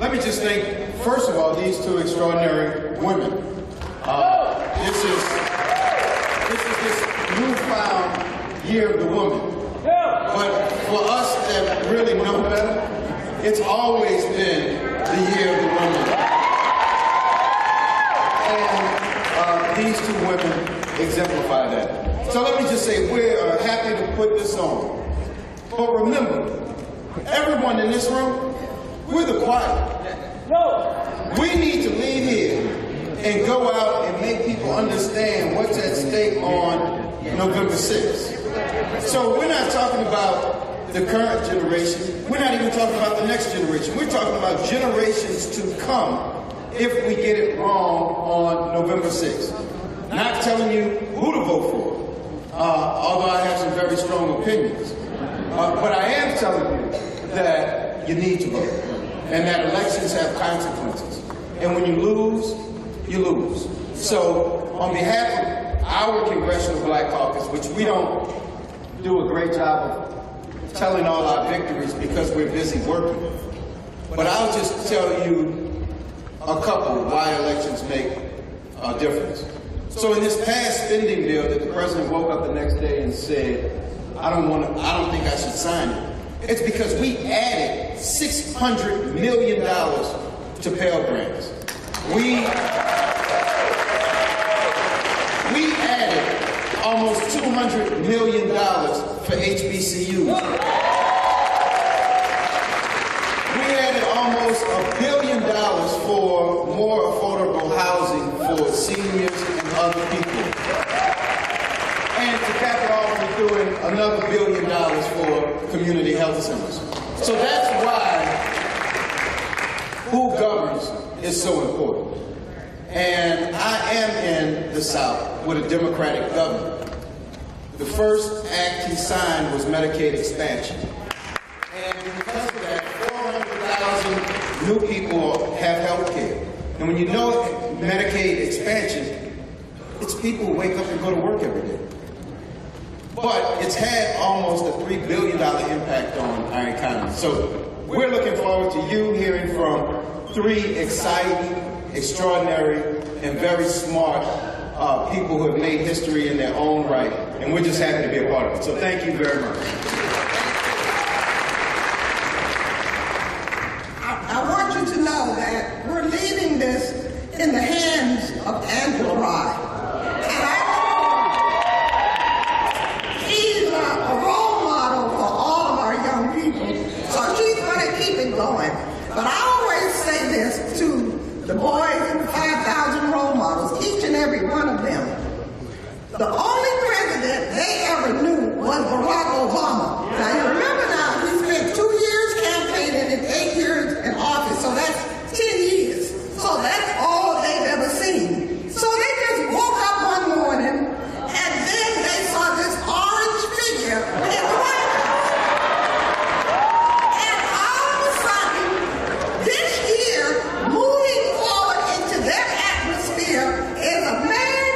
Let me just thank, first of all, these two extraordinary women. This is this newfound year of the woman. But for us that really know better, it's always been the year of the woman. And these two women exemplify that. So let me just say, we're happy to put this on. But remember, everyone in this room, we're the choir. We need to leave here and go out and make people understand what's at stake on November 6th. So we're not talking about the current generation. We're not even talking about the next generation. We're talking about generations to come if we get it wrong on November 6th. Not telling you who to vote for, although I have some very strong opinions. But I am telling you that you need to vote, and that elections have consequences. And when you lose, you lose. So on behalf of our Congressional Black Caucus, which we don't do a great job of telling all our victories because we're busy working, but I'll just tell you a couple why elections make a difference. So in this past spending bill that the president woke up the next day and said, I don't think I should sign it. It's because we added $600 million to Pell Grants. We added almost $200 million for HBCUs. We added almost $1 billion for more affordable housing for seniors and other people. And to cap it off, we're doing another $1 billion for community health centers. So that's why who governs is so important. And I am in the South with a Democratic governor. The first act he signed was Medicaid expansion. And because of that, 400,000 new people have health care. And when you know Medicaid expansion, it's people who wake up and go to work every day. But it's had almost a $3 billion impact on our economy. So we're looking forward to you hearing from three exciting, extraordinary, and very smart people who have made history in their own right. And we're just happy to be a part of it. So thank you very much. I want you to know that we're leaving this in the hands of Angela Rye. She's a role model for all of our young people. So she's going to keep it going. But I always say this to the boys and the 5,000 role models, each and every one of them. The only president they ever knew was Barack Obama. Now you remember now, he spent 2 years campaigning and 8 years in office, so that's 10 years. So that's all they've ever seen. So they just woke up one morning and then they saw this orange figure in the White House. And all of a sudden, this year, moving forward into their atmosphere is a man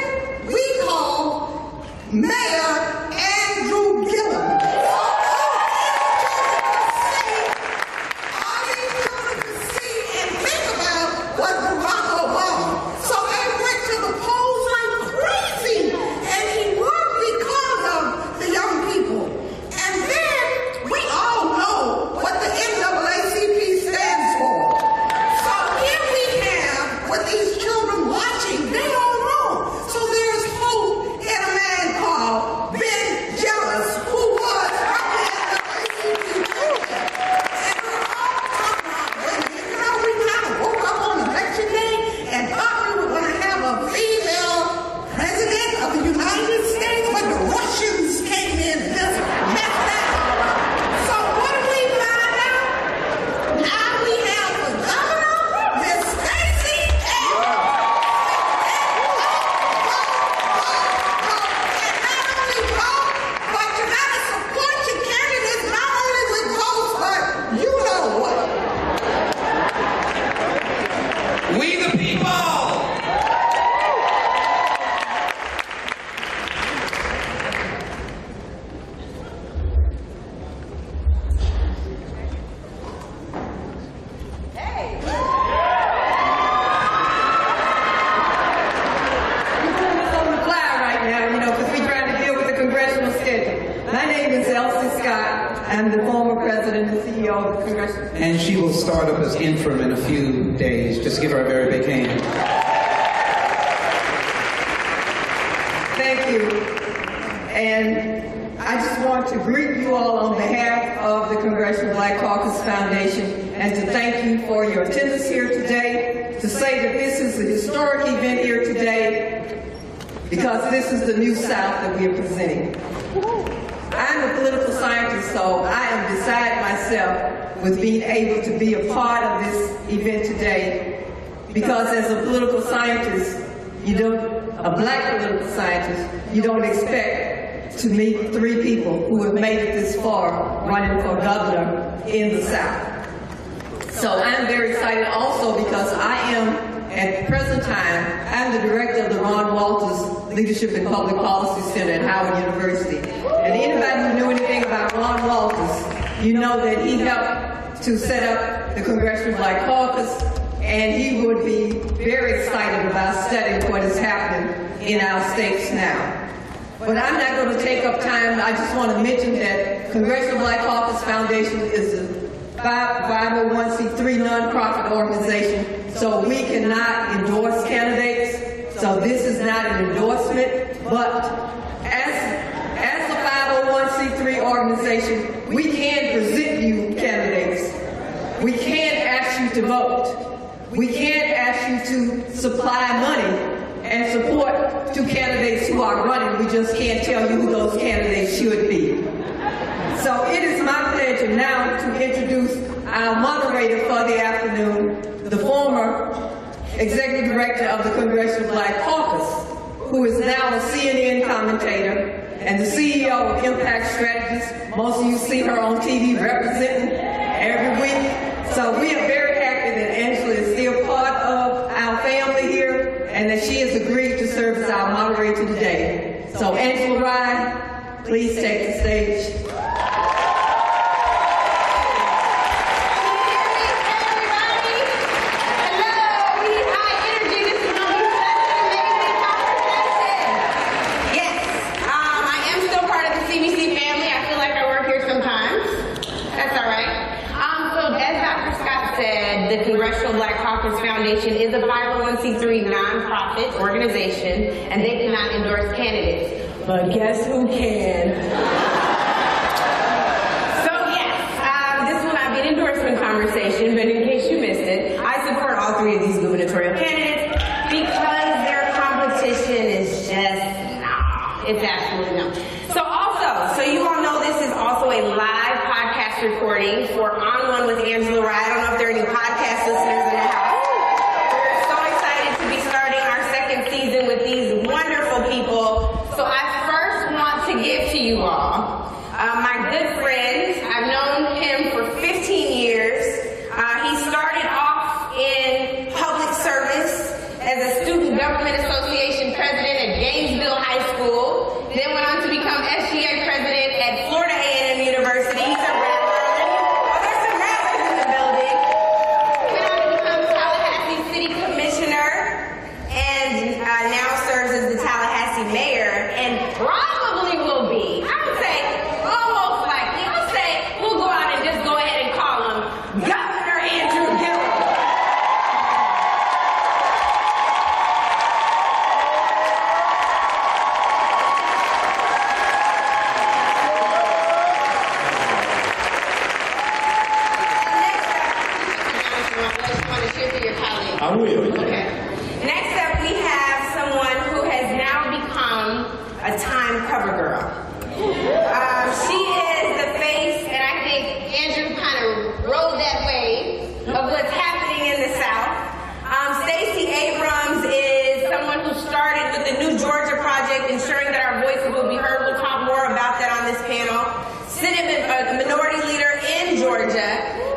we call Mayor Andrew Gillum. Congressional. And she will start up as interim in a few days. Just give her a very big hand. Thank you. And I just want to greet you all on behalf of the Congressional Black Caucus Foundation and to thank you for your attendance here today, to say that this is a historic event here today because this is the new South that we are presenting. I'm a political scientist, so I am beside myself with being able to be a part of this event today because as a political scientist, a black political scientist, you don't expect to meet three people who have made it this far running for governor in the South. So I'm very excited also because I am, at the present time, I'm the director of the Ron Walters Leadership and Public Policy Center at Howard University. And anybody who knew anything about Ron Walters, you know that he helped to set up the Congressional Black Caucus, and he would be very excited about studying what is happening in our states now. But I'm not going to take up time. I just want to mention that Congressional Black Caucus Foundation is a 501c3 nonprofit organization, so we cannot endorse candidates. So this is not an endorsement, but as a 501c3 organization, we can present you candidates. We can't ask you to vote. We can't ask you to supply money and support two candidates who are running. We just can't tell you who those candidates should be. So it is my pleasure now to introduce our moderator for the afternoon, the former executive director of the Congressional Black Caucus, who is now a CNN commentator and the CEO of Impact Strategies. Most of you see her on TV representing every week. So we are very happy that Angela is still part of our family here and that she has agreed to serve as our moderator today. So Angela Rye, please take the stage. The Congressional Black Caucus Foundation is a 501c3 nonprofit organization, and they cannot endorse candidates. But guess who can? So yes, this will not be an endorsement conversation, but in case you missed it, I support all three of these gubernatorial candidates because their competition is just, it's absolutely no. So you all know this is also a live podcast recording for On One with Angela Rye. I don't know if there are any podcast listeners in the house. We're so excited to be starting our second season with these wonderful people. So I first want to give to you all my good friend. I've known him for 15 years. He started off in public service as a student government association president at Gainesville High School. Then went on to become SGA president at Florida A&M University. He's a Roland. Oh, there's some Rattlers in the building. Went on to become Tallahassee City Commissioner and now serves as the Tallahassee Mayor and probably will be, I would say, almost likely, I'll say, we'll go out and just go ahead and call him Governor Andrew Gillum. I will. Okay. Next up, we have someone who has now become a Time cover girl. She is the face, and I think Andrew kind of rode that wave of what's happening in the South. Stacey Abrams is someone who started with the New Georgia Project, ensuring that our voices will be heard. We'll talk more about that on this panel. Senate minority leader in Georgia.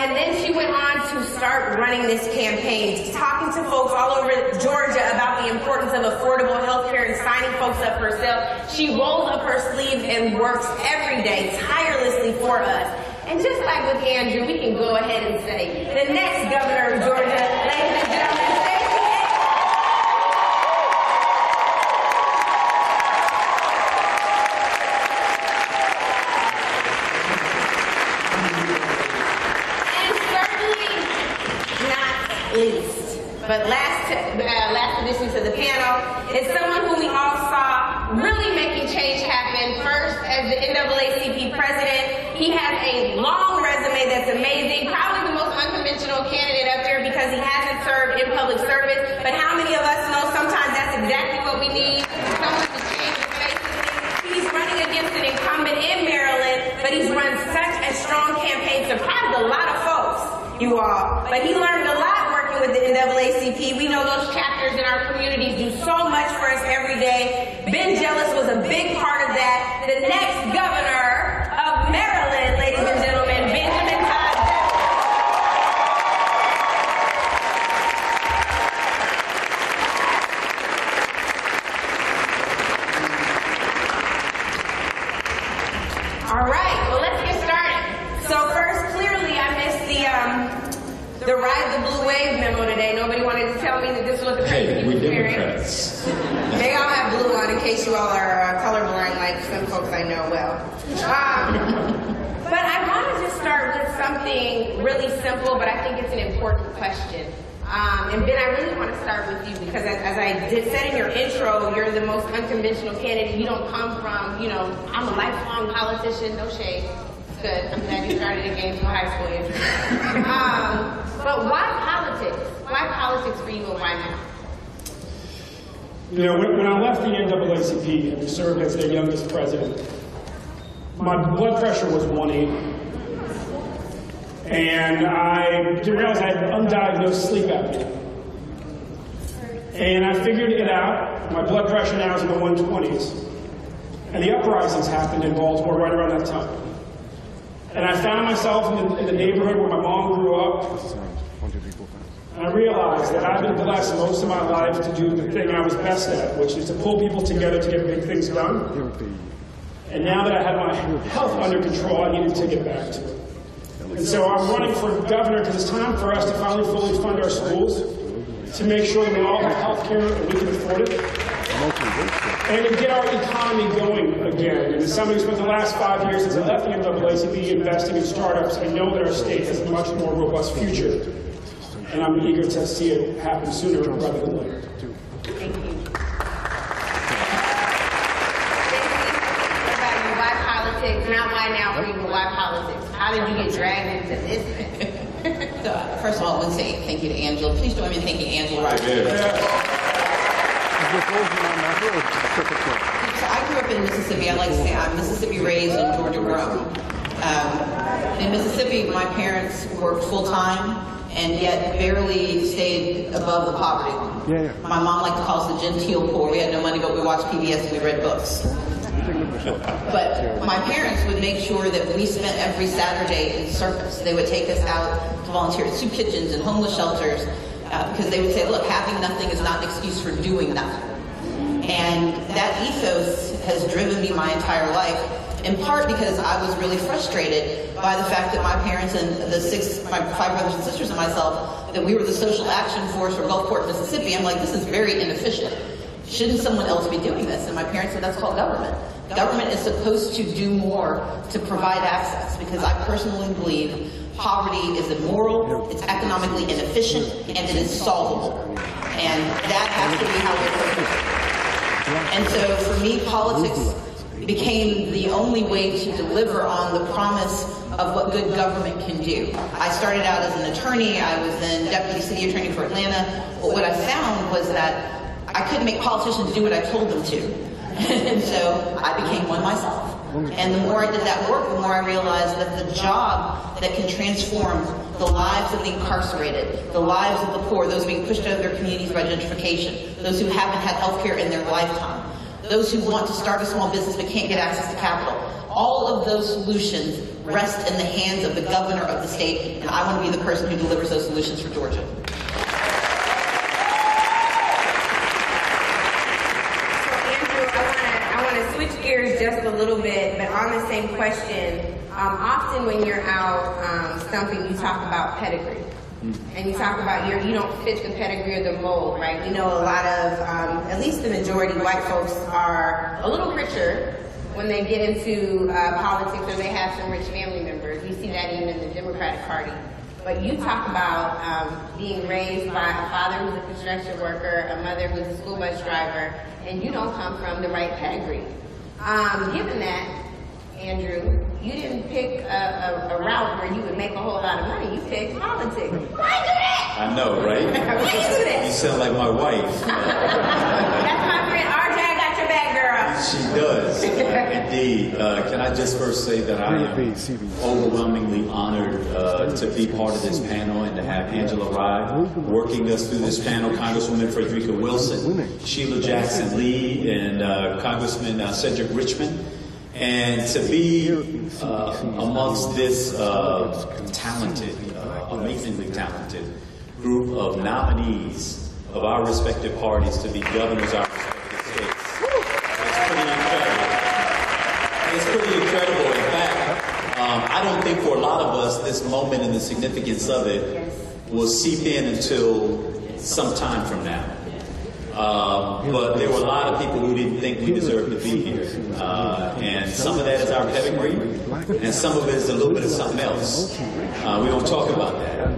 And then she went on to start running this campaign, talking to folks all over Georgia about the importance of affordable health care and signing folks up herself. She rolls up her sleeves and works every day tirelessly for us. And just like with Andrew, we can go ahead and say, the next governor of Georgia, ladies and gentlemen, least, but last addition to the panel is someone who we all saw really making change happen. First, as the NAACP president, he has a long resume that's amazing, probably the most unconventional candidate up there because he hasn't served in public service. But how many of us know sometimes that's exactly what we need? Someone to change the face of things. He's running against an incumbent in Maryland, but he's run such a strong campaign, surprised a lot of folks, you all. But he learned a lot working with the NAACP. We know those chapters in our communities do so much for us every day. Ben Jealous was a big part of that. The next governor of Maryland, ladies and gentlemen, Benjamin Todd. All right, well, let's get started. So first, clearly, I missed the Ride the Blue Wave memo today. Nobody wanted to tell me that this was a crazy experience. They all have blue on in case you all are colorblind like some folks I know well. But I want to just start with something really simple, but I think it's an important question. And Ben, I really want to start with you because as I said in your intro, you're the most unconventional candidate. You don't come from, I'm a lifelong politician, no shade. It's good. I'm glad you started at Gainesville High School, Andrew. But why politics? Why politics for you and why now? When I left the NAACP and served as their youngest president, my blood pressure was 180. And I didn't realize I had undiagnosed sleep apnea. And I figured it out. My blood pressure now is in the 120s. And the uprisings happened in Baltimore right around that time. And I found myself in the neighborhood where my mom grew up. And I realized that I've been blessed most of my life to do the thing I was best at, which is to pull people together to get big things done. And now that I had my health under control, I needed to get back to it. And so I'm running for governor because it's time for us to finally fully fund our schools, to make sure that we all have health care and we can afford it, and to get our economy going again. And as somebody who spent the last 5 years since I left the NAACP investing in startups, I know that our state has a much more robust future. And I'm eager to see it happen sooner rather than later. Thank you. Why politics? Not why now for you, but why politics? How did you get dragged into this? So, first of all, I want to say thank you to Angela. Please join me in thanking Angela Rogers. So I grew up in Mississippi. I like to say I'm Mississippi raised and Georgia grown. In Mississippi, my parents worked full-time and yet barely stayed above the poverty line. My mom liked to call us the genteel poor. We had no money, but we watched PBS and we read books. But my parents would make sure that we spent every Saturday in service. They would take us out to volunteer at soup kitchens and homeless shelters because they would say, look, having nothing is not an excuse for doing nothing. And that ethos has driven me my entire life, in part because I was really frustrated by the fact that my parents and my 5 brothers and sisters and myself, that we were the social action force for Gulfport, Mississippi. I'm like, this is very inefficient. Shouldn't someone else be doing this? And my parents said, that's called government. Government is supposed to do more to provide access, because I personally believe poverty is immoral, it's economically inefficient, and it is solvable. And that has to be how we're going to do it. And so for me, politics became the only way to deliver on the promise of what good government can do. I started out as an attorney. I was then deputy city attorney for Atlanta. But what I found was that I couldn't make politicians do what I told them to. And so I became one myself. And the more I did that work, the more I realized that the job that can transform the lives of the incarcerated, the lives of the poor, those being pushed out of their communities by gentrification, those who haven't had health care in their lifetime, those who want to start a small business but can't get access to capital, all of those solutions rest in the hands of the governor of the state, and I want to be the person who delivers those solutions for Georgia. Switch gears just a little bit, but on the same question, often when you're out stumping, you talk about pedigree. And you talk about you don't fit the pedigree or the mold, right? We know a lot of, at least the majority, white folks are a little richer when they get into politics, or they have some rich family members. We see that even in the Democratic Party. But you talk about being raised by a father who's a construction worker, a mother who's a school bus driver, and you don't come from the right pedigree. Given that, Andrew, you didn't pick a route where you would make a whole lot of money. You picked politics. Why do that? I know, right? Why you do that? You sound like my wife. That's my friend RJ. I got your back, girl. She does, indeed. Can I just first say that I am overwhelmingly honored to be part of this panel and to have Angela Rye working us through this panel, Congresswoman Frederica Wilson, Sheila Jackson Lee, and Congressman Cedric Richmond. And to be amongst this talented, amazingly talented group of nominees of our respective parties to be governors of our respective states. It's pretty incredible. In fact, I don't think for a lot of us this moment and the significance of it will seep in until some time from now. But there were a lot of people who didn't think we deserved to be here. And some of that is our pedigree, and some of it is a little bit of something else. We don't talk about that.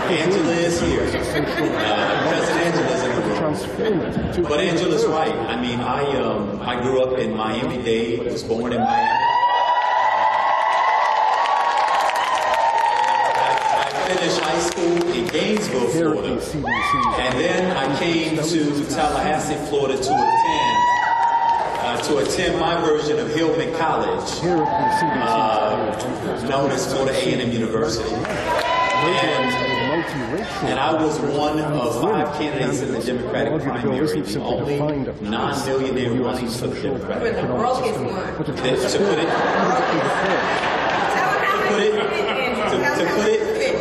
Angela is here. Cousin Angela's in the room. But Angela's right. I mean, I grew up in Miami-Dade, was born in Miami. Finished high school in Gainesville, Florida, and then I came to Tallahassee, Florida to attend my version of Hillman College, known as Florida A&M University. And I was one of 5 candidates in the Democratic primary, the only non-millionaire running for the Democratic primary. To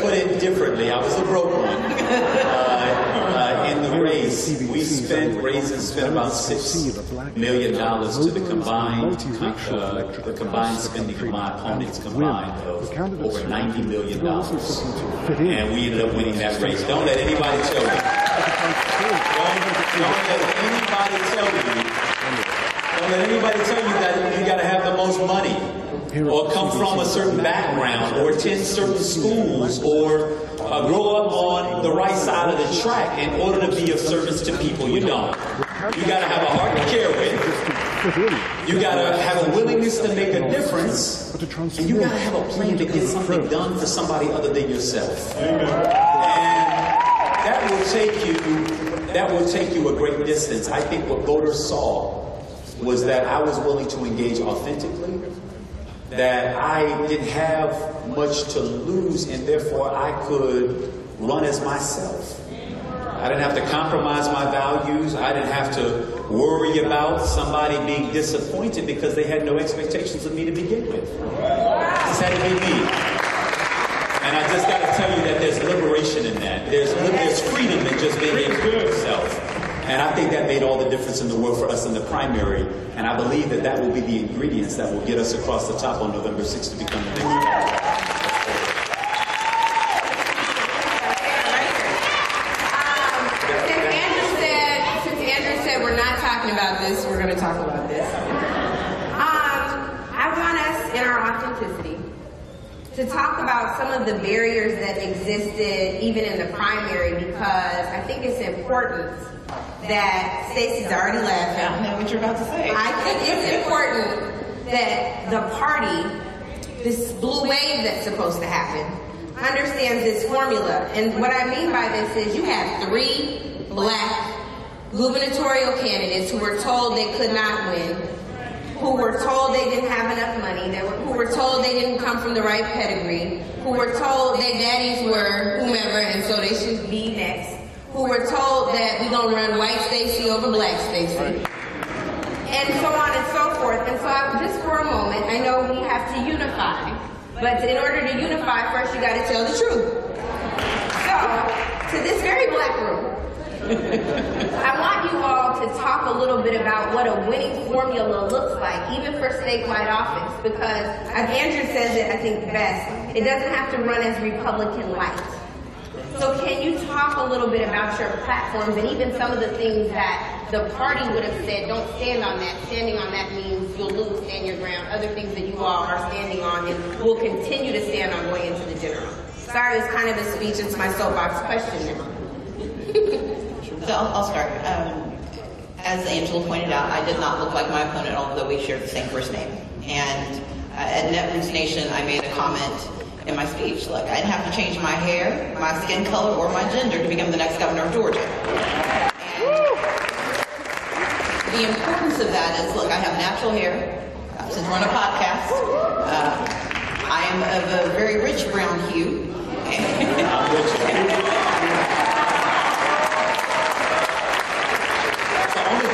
put it differently, I was a broke one. In the race, we spent about $6 million to the combined spending of my opponents combined of over $90 million. And we ended up winning that race. Don't let anybody tell you. Don't let anybody tell you that you got to have the most money, or come from a certain background, or attend certain schools, or grow up on the right side of the track in order to be of service to people. You don't. You got to have a heart to care with. You got to have a willingness to make a difference, and you got to have a plan to get something done for somebody other than yourself. And that will take you a great distance. I think what voters saw was that I was willing to engage authentically, that I didn't have much to lose, and therefore I could run as myself. I didn't have to compromise my values. I didn't have to worry about somebody being disappointed because they had no expectations of me to begin with. Just had to be me. And I just got to tell you that there's liberation in that. There's freedom in just being able to be yourself. And I think that made all the difference in the world for us in the primary. And I believe that that will be the ingredients that will get us across the top on November 6th to become the next president. Since Andrew said we're not talking about this, we're going to talk about this. I want us, in our authenticity, to talk about some of the barriers that existed even in the primary, because I think it's important that Stacey's already laughing. I don't know what you're about to say. I think it's important that the party, this blue wave that's supposed to happen, understands this formula. And what I mean by this is you have 3 black gubernatorial candidates who were told they could not win, who were told they didn't have enough money, who were told they didn't come from the right pedigree, who were told their daddies were whomever and so they should be next, who were told that we're going to run white Stacey over black Stacey, and so on and so forth. And so just for a moment, I know we have to unify, but in order to unify, first you got to tell the truth. So, to this very black room, I want you all to talk a little bit about what a winning formula looks like, even for statewide office, because as Andrew says it, I think best, it doesn't have to run as Republican light. So can you talk a little bit about your platforms and even some of the things that the party would have said, don't stand on that. Standing on that means you'll lose, stand your ground. Other things that you all are standing on and will continue to stand on going into the general. Sorry, it's kind of a speech. It's my soapbox question now. So I'll start. As Angela pointed out, I did not look like my opponent, although we shared the same first name. And at Netroots Nation, I made a comment in my speech. Look, I didn't have to change my hair, my skin color, or my gender to become the next governor of Georgia. And the importance of that is, look, I have natural hair. Since we're on a podcast, I am of a very rich brown hue.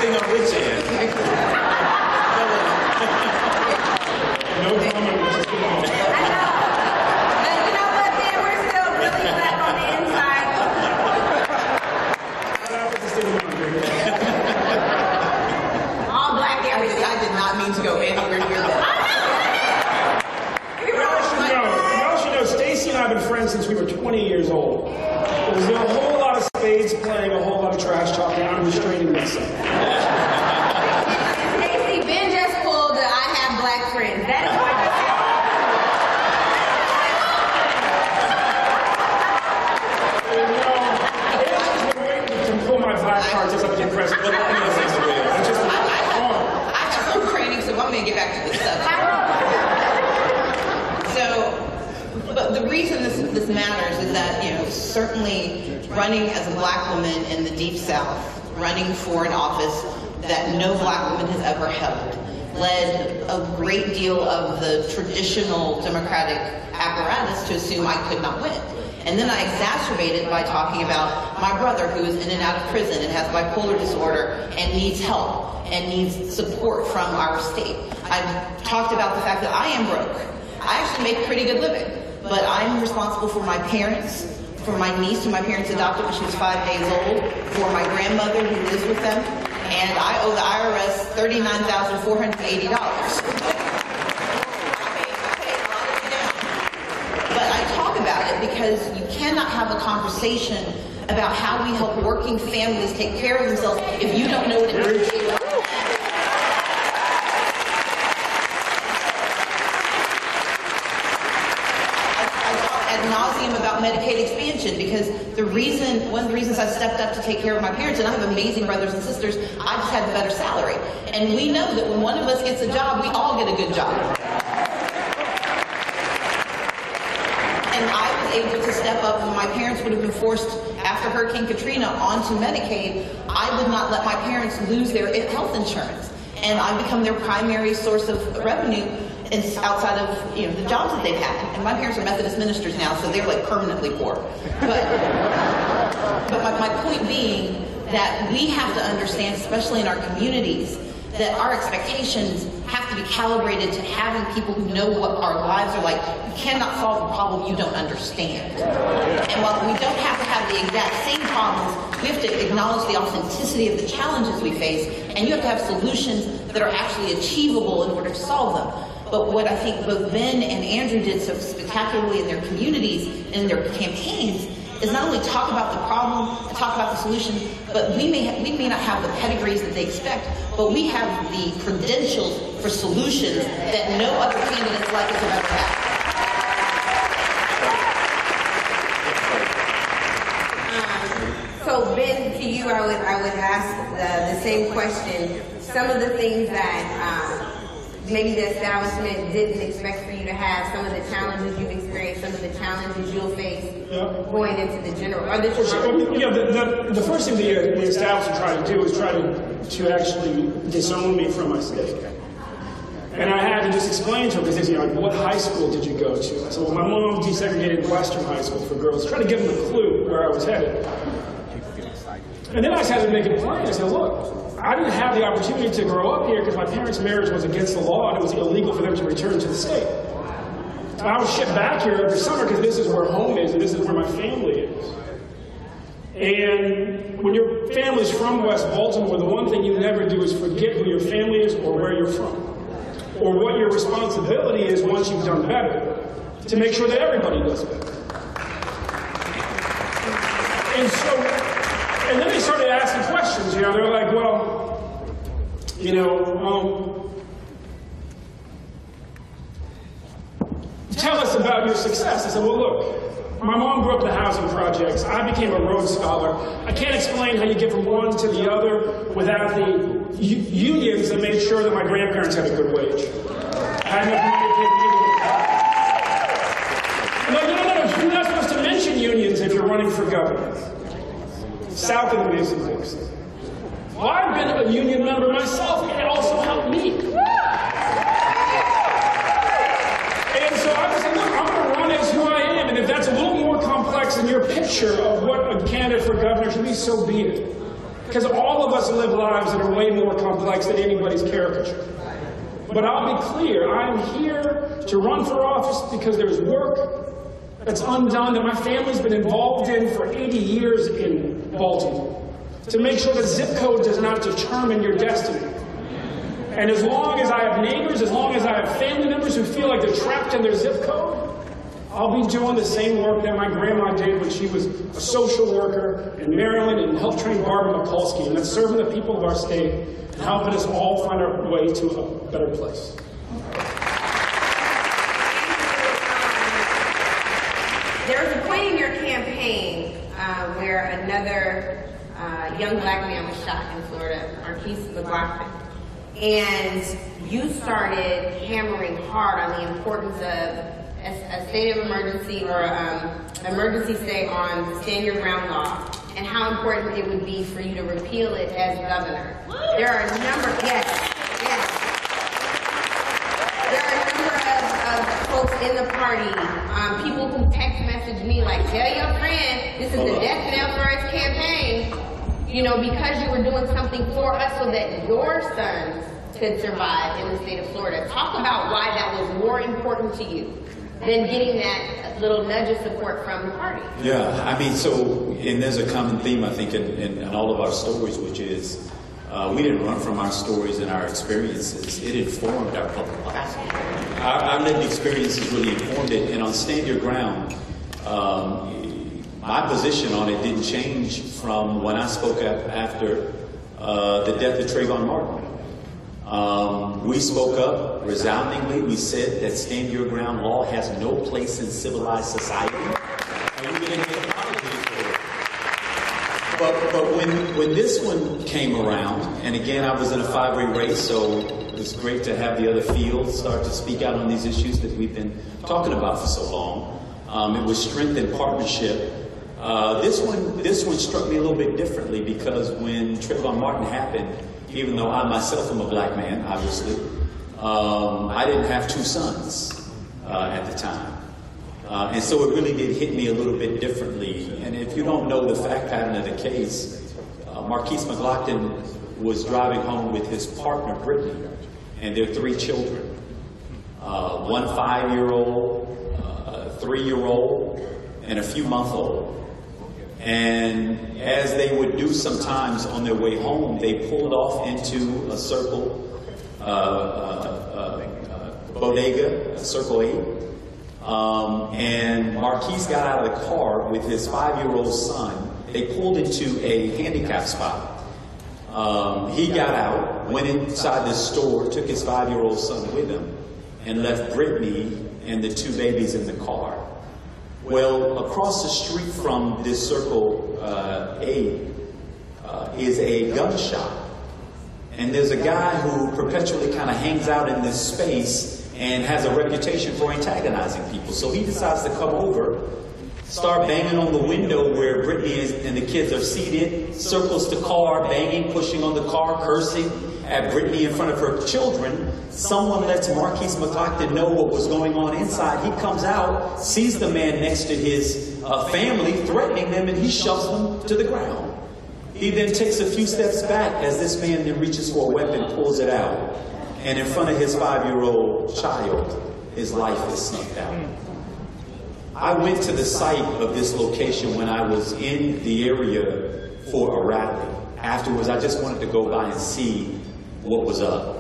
Thing I'm rich in. No comment. I know. But you know what, man? We're still really black on the inside. All black everything. I did not mean to go anywhere near that. Y'all should know, Stacy and I have been friends since we were 20 years old. There's been a whole lot of spades playing, a whole lot of trash talking. I'm restraining myself. Stacey, Ben just pulled the I have black friends. That is what I've been waiting to pull my black card just up to get president. I have some training, so I'm going to get back to this subject. So, but the reason this matters is that, you know, certainly running as a black woman in the Deep South, running for an office that no black woman has ever held, led a great deal of the traditional Democratic apparatus to assume I could not win. And then I exacerbated by talking about my brother who is in and out of prison and has bipolar disorder and needs help and needs support from our state. I've talked about the fact that I am broke. I actually make a pretty good living, but I'm responsible for my parents, for my niece who my parents adopted when she was 5 days old, for my grandmother who lives with them, and I owe the IRS $39,480. But I talk about it because you cannot have a conversation about how we help working families take care of themselves if you don't know what it means to do. About Medicaid expansion, because one of the reasons I stepped up to take care of my parents, and I have amazing brothers and sisters, I just had the better salary. And we know that when one of us gets a job, we all get a good job. And I was able to step up when my parents would have been forced, after Hurricane Katrina, onto Medicaid. I would not let my parents lose their health insurance. And I've become their primary source of revenue outside of, you know, the jobs that they've had. And my parents are Methodist ministers now, so they're like permanently poor. But my point being that we have to understand, especially in our communities, that our expectations have to be calibrated to having people who know what our lives are like. You cannot solve a problem you don't understand. And while we don't have to have the exact same problems, we have to acknowledge the authenticity of the challenges we face, and you have to have solutions that are actually achievable in order to solve them. But what I think both Ben and Andrew did so spectacularly in their communities and in their campaigns is not only talk about the problem and talk about the solution, but we may not have the pedigrees that they expect, but we have the credentials for solutions that no other candidates like us have ever had. So Ben, to you, I would ask the same question. Some of the things that maybe the establishment didn't expect for you to have, some of the challenges you've experienced, some of the challenges you'll face going into the general. The first thing the establishment tried to do was try to actually disown me from my state. And I had to just explain to them, because they said, what high school did you go to? I said, well, my mom desegregated Western High School for girls, trying to give them a clue where I was headed. And then I just had to make it plain. I said, look, I didn't have the opportunity to grow up here because my parents' marriage was against the law and it was illegal for them to return to the state. I was shipped back here every summer because this is where home is and this is where my family is. And when your family's from West Baltimore, the one thing you never do is forget who your family is or where you're from, or what your responsibility is once you've done better, to make sure that everybody does better. And then they started asking questions, you know, they're like, well, you know, tell us about your success. I said, well, look, my mom grew up in the housing projects. I became a Rhodes Scholar. I can't explain how you get from one to the other without the unions that made sure that my grandparents had a good wage. I had enough money to pay the union. No, you're not supposed to mention unions if you're running for governor. South of the Mason-Dixon. Well, I've been a union member myself. It also helped me. And so I was like, look, I'm going to run as who I am. And if that's a little more complex than your picture of what a candidate for governor should be, so be it. Because all of us live lives that are way more complex than anybody's caricature. But I'll be clear, I'm here to run for office because there's work that's undone that my family's been involved in for 80 years in Baltimore. To make sure that zip code does not determine your destiny. And as long as I have neighbors, as long as I have family members who feel like they're trapped in their zip code, I'll be doing the same work that my grandma did when she was a social worker in Maryland and helped train Barbara Mikulski, and that's serving the people of our state and helping us all find our way to a better place. There was a point in your campaign where another young black man was shot in Florida, Marquise McLaughlin. And you started hammering hard on the importance of a state of emergency or emergency stay on the Stand Your Ground law and how important it would be for you to repeal it as governor. There are a number, yes. There are a number of folks in the party, people who text message me like, tell your friend, this is the death knell for his campaign. You know, because you were doing something for us so that your sons could survive in the state of Florida. Talk about why that was more important to you than getting that little nudge of support from the party. Yeah, I mean, so, and there's a common theme, I think, in all of our stories, which is we didn't run from our stories and our experiences. It informed our public life. Our lived experiences really informed it. And on Stand Your Ground, my position on it didn't change from when I spoke after the death of Trayvon Martin. We spoke up resoundingly. We said that Stand Your Ground law has no place in civilized society. And we didn't get apologies for it. But when this one came around, and again, I was in a 5-way race, so it was great to have the other fields start to speak out on these issues that we've been talking about for so long. It was strength and partnership. This one struck me a little bit differently because when Trayvon Martin happened, even though I myself am a black man, obviously, I didn't have 2 sons at the time. And so it really did hit me a little bit differently. And if you don't know the fact pattern of the case, Marquise McLaughlin was driving home with his partner, Brittany, and their 3 children. One 5-year-old, a 3-year-old, and a few-month-old. And as they would do sometimes on their way home, they pulled off into a Circle bodega, Circle 8. And Marquise got out of the car with his 5-year-old son. They pulled into a handicap spot. He got out, went inside the store, took his 5-year-old son with him, and left Brittany and the 2 babies in the car. Well, across the street from this Circle 8 is a gun shop. And there's a guy who perpetually kind of hangs out in this space and has a reputation for antagonizing people. So he decides to come over, start banging on the window where Brittany and the kids are seated, circles the car, banging, pushing on the car, cursing at Brittany in front of her children. Someone lets Marquise McLaughlin know what was going on inside. He comes out, sees the man next to his family, threatening them, and he shoves them to the ground. He then takes a few steps back as this man then reaches for a weapon, pulls it out, and in front of his 5-year-old child, his life is snuffed out. I went to the site of this location when I was in the area for a rally. Afterwards, I just wanted to go by and see what was up.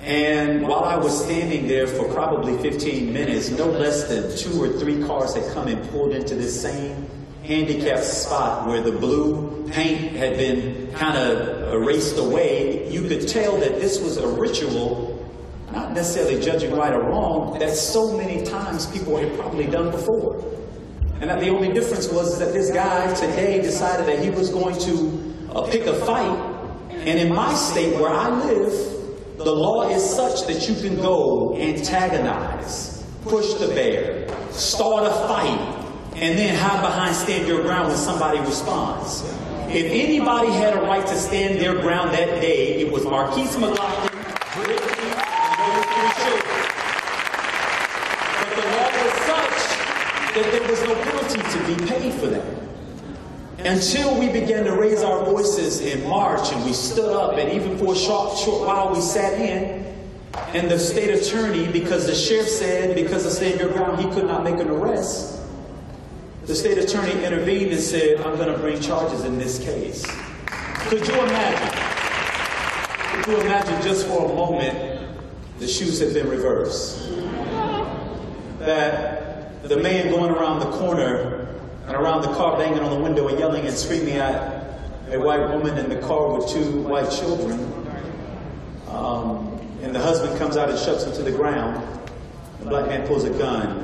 And while I was standing there for probably 15 minutes, no less than 2 or 3 cars had come and pulled into this same handicapped spot where the blue paint had been kind of erased away, you could tell that this was a ritual, not necessarily judging right or wrong, that so many times people had probably done before. And that the only difference was that this guy today decided that he was going to pick a fight. And in my state where I live, the law is such that you can go antagonize, push the bear, start a fight, and then hide behind stand your ground when somebody responds. If anybody had a right to stand their ground that day, it was Marquise McLaughlin, Brittany, and those 3 children. But the law was such that there was no penalty to be paid for that. Until we began to raise our voices in March and we stood up, and even for a short while we sat in, and the state attorney, because the sheriff said, because of stand your ground, he could not make an arrest, the state attorney intervened and said, I'm going to bring charges in this case. Could you imagine? Could you imagine just for a moment the shoes had been reversed? That the man going around the corner and around the car banging on the window and yelling and screaming at a white woman in the car with 2 white children, and the husband comes out and shoves him to the ground, the black man pulls a gun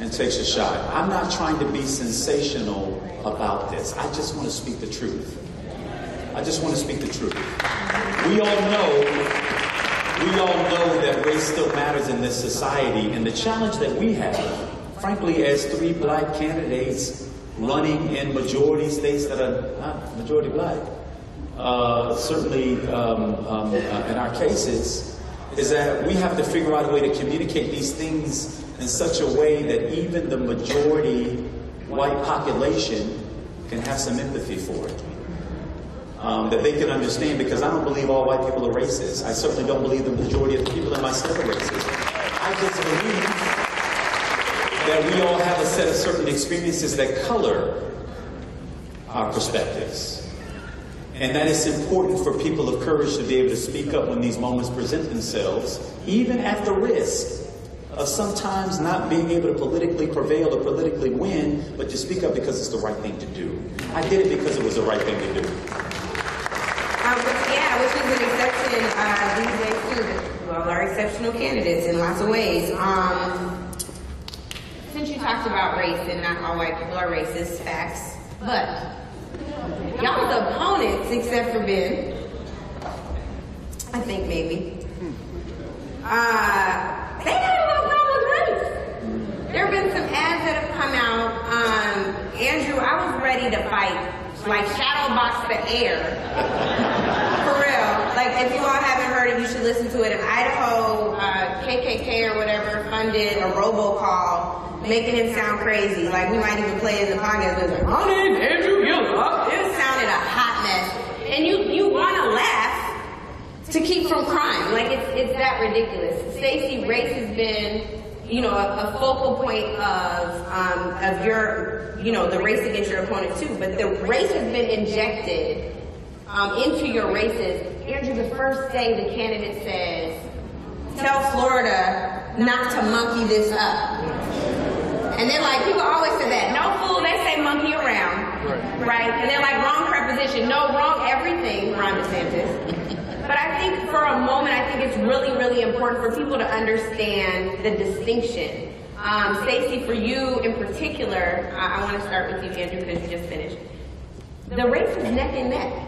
and takes a shot. I'm not trying to be sensational about this. I just want to speak the truth. I just want to speak the truth. We all know that race still matters in this society, and the challenge that we have, frankly, as 3 black candidates running in majority states that are not majority black, certainly in our cases, is that we have to figure out a way to communicate these things in such a way that even the majority white population can have some empathy for it. That they can understand, because I don't believe all white people are racist. I certainly don't believe the majority of the people in my state are racist. I just believe that we all have a set of certain experiences that color our perspectives. And that it's important for people of courage to be able to speak up when these moments present themselves, even at the risk of sometimes not being able to politically prevail or politically win, but to speak up because it's the right thing to do. I did it because it was the right thing to do. Which is an exception these days too. Well, our exceptional candidates in lots of ways. Since you talked about race, and not all white people are racist, facts, but y'all's opponents, except for Ben, I think maybe, they got a little problem with race. There have been some ads that have come out. Andrew, I was ready to fight, like shadow box the air. For real. Like, if you all haven't heard it, you should listen to it. In Idaho, KKK or whatever funded a robocall, making him sound crazy. Like, we might even play it in the podcast. It was like, my name's Andrew Gillard. It sounded a hot mess. And you want to laugh to keep from crying. Like, it's that ridiculous. Stacey, race has been, a focal point of your, the race against your opponent too. But the race has been injected into your races. Andrew, the first day the candidate says, tell Florida not to monkey this up. And they're like, people always say that. No, fool, they say monkey around. Right? And they're like, wrong preposition. No, wrong everything, Ron DeSantis. But I think for a moment, I think it's really, really important for people to understand the distinction. Stacey, for you in particular, I want to start with you, Andrew, because you just finished. The race is neck and neck.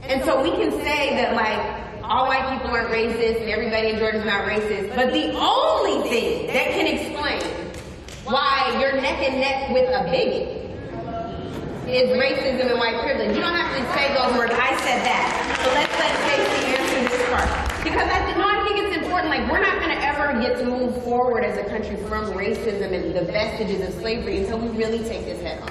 And so we can say that, like, all white people aren't racist and everybody in Georgia's not racist, but the only thing that can explain why you're neck and neck with a bigot is racism and white privilege. You don't have to say those words. I said that. So let's let Stacey answer this part. Because I think it's important. Like, we're not going to ever get to move forward as a country from racism and the vestiges of slavery until we really take this head on.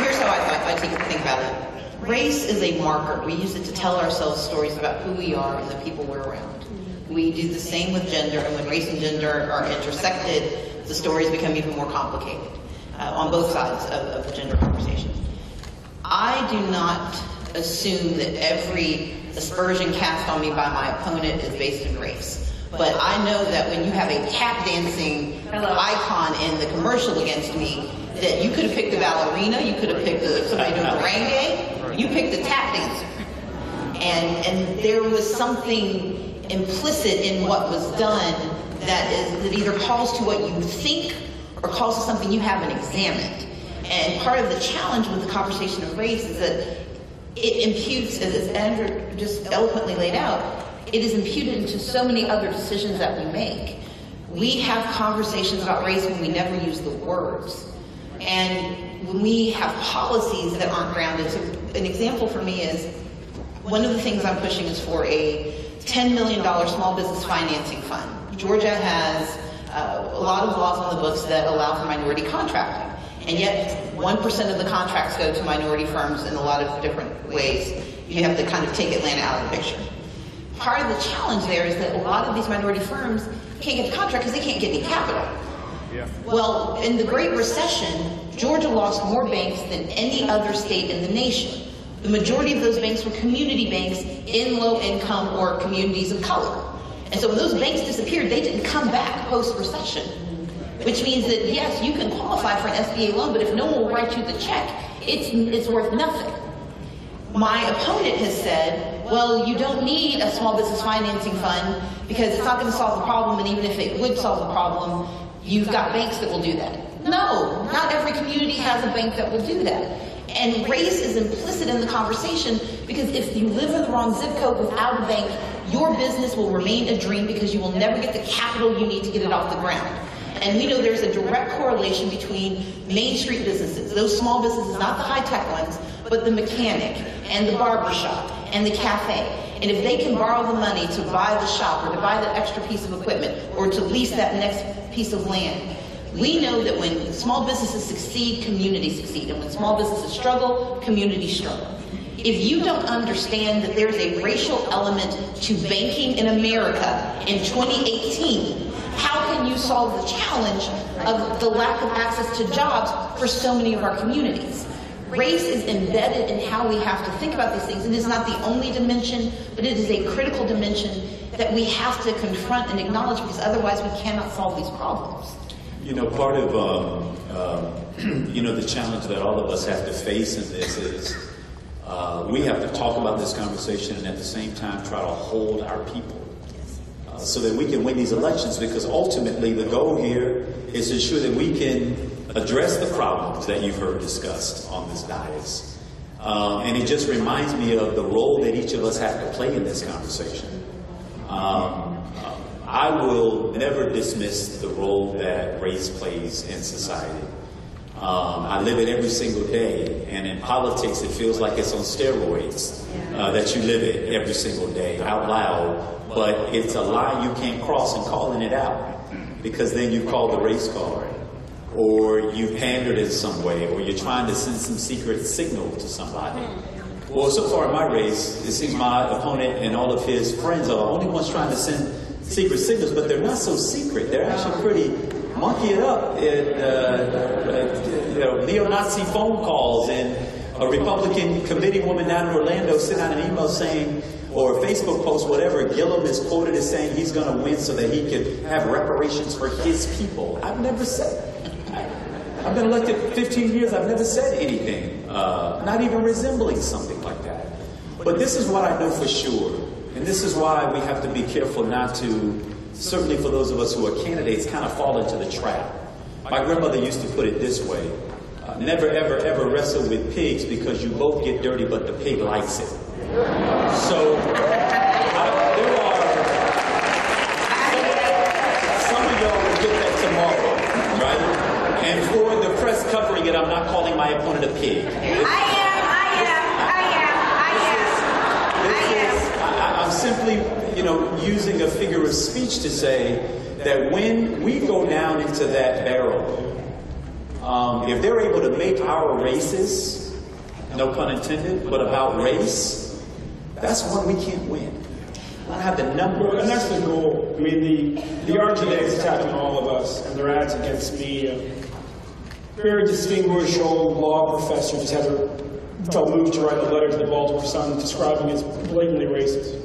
Here's how I think about it. Race is a marker. We use it to tell ourselves stories about who we are and the people we're around. We do the same with gender, and when race and gender are intersected, the stories become even more complicated on both sides of the gender conversation. I do not assume that every aspersion cast on me by my opponent is based in race. But I know that when you have a tap dancing icon in the commercial against me, that you could have picked a ballerina, you could have picked somebody doing merengue, you picked a tap dancer. And there was something implicit in what was done that either calls to what you think or calls to something you haven't examined. And part of the challenge with the conversation of race is that it imputes, as Andrew just eloquently laid out, it is imputed into so many other decisions that we make. We have conversations about race when we never use the words. And when we have policies that aren't grounded. So an example for me is, one of the things I'm pushing is for a $10 million small business financing fund. Georgia has a lot of laws on the books that allow for minority contracting. And yet 1% of the contracts go to minority firms in a lot of different ways. You have to kind of take Atlanta out of the picture. Part of the challenge there is that a lot of these minority firms can't get the contract because they can't get any capital. Yeah. Well, in the Great Recession, Georgia lost more banks than any other state in the nation. The majority of those banks were community banks in low income or communities of color. And so when those banks disappeared, they didn't come back post-recession. Which means that, yes, you can qualify for an SBA loan, but if no one will write you the check, it's worth nothing. My opponent has said, well, you don't need a small business financing fund because it's not going to solve the problem, and even if it would solve the problem, you've got banks that will do that. No, not every community has a bank that will do that. And race is implicit in the conversation because if you live in the wrong zip code without a bank, your business will remain a dream because you will never get the capital you need to get it off the ground. And we know there's a direct correlation between Main Street businesses, those small businesses, not the high-tech ones, but the mechanic and the barber shop and the cafe. And if they can borrow the money to buy the shop or to buy that extra piece of equipment or to lease that next piece of land, we know that when small businesses succeed, communities succeed. And when small businesses struggle, communities struggle. If you don't understand that there's a racial element to banking in America in 2018, how can you solve the challenge of the lack of access to jobs for so many of our communities? Race is embedded in how we have to think about these things. It is not the only dimension, but it is a critical dimension that we have to confront and acknowledge because otherwise we cannot solve these problems. You know, part of, the challenge that all of us have to face in this is we have to talk about this conversation and at the same time try to hold our people. So that we can win these elections, because ultimately the goal here is to ensure that we can address the problems that you've heard discussed on this dais. And it just reminds me of the role that each of us have to play in this conversation. I will never dismiss the role that race plays in society. I live it every single day, and in politics it feels like it's on steroids, that you live it every single day out loud. But it's a line you can't cross in calling it out, because then you've called the race card, or you've pandered in some way, or you're trying to send some secret signal to somebody. Well, so far in my race, it seems my opponent and all of his friends are the only ones trying to send secret signals, but they're not so secret. They're actually pretty monkey it up in neo-Nazi phone calls, and a Republican committee woman down in Orlando sent out an email saying, or a Facebook post, whatever, Gillum is quoted as saying he's going to win so that he can have reparations for his people. I've never said, I've been elected 15 years, I've never said anything, not even resembling something like that. But this is what I know for sure, and this is why we have to be careful not to, certainly for those of us who are candidates, kind of fall into the trap. My grandmother used to put it this way, never ever ever wrestle with pigs because you both get dirty but the pig likes it. So, there are, some of y'all will get that tomorrow, right? And for the press covering it, I'm not calling my opponent a pig. I'm simply, using a figure of speech to say that when we go down into that barrel, if they're able to make our races, no pun intended, but about race, that's one we can't win. We don't have the numbers. And that's the goal. I mean, the RTA is attacking all of us, and their ads against me. A very distinguished old law professor just felt moved to write a letter to the Baltimore Sun describing it as blatantly racist.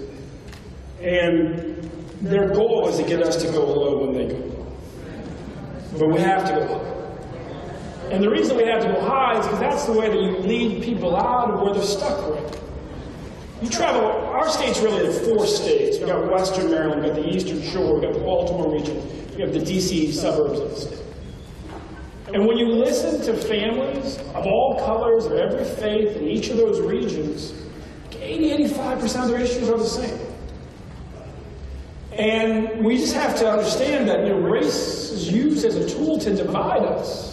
And their goal is to get us to go low when they go low. But we have to go high. And the reason we have to go high is because that's the way that you lead people out of where they're stuck right. You travel, our state's really in 4 states. We've got Western Maryland, we've got the Eastern Shore, we've got the Baltimore region, we have the DC suburbs of the state. And when you listen to families of all colors, of every faith in each of those regions, 80–85% of their issues are the same. And we just have to understand that race is used as a tool to divide us.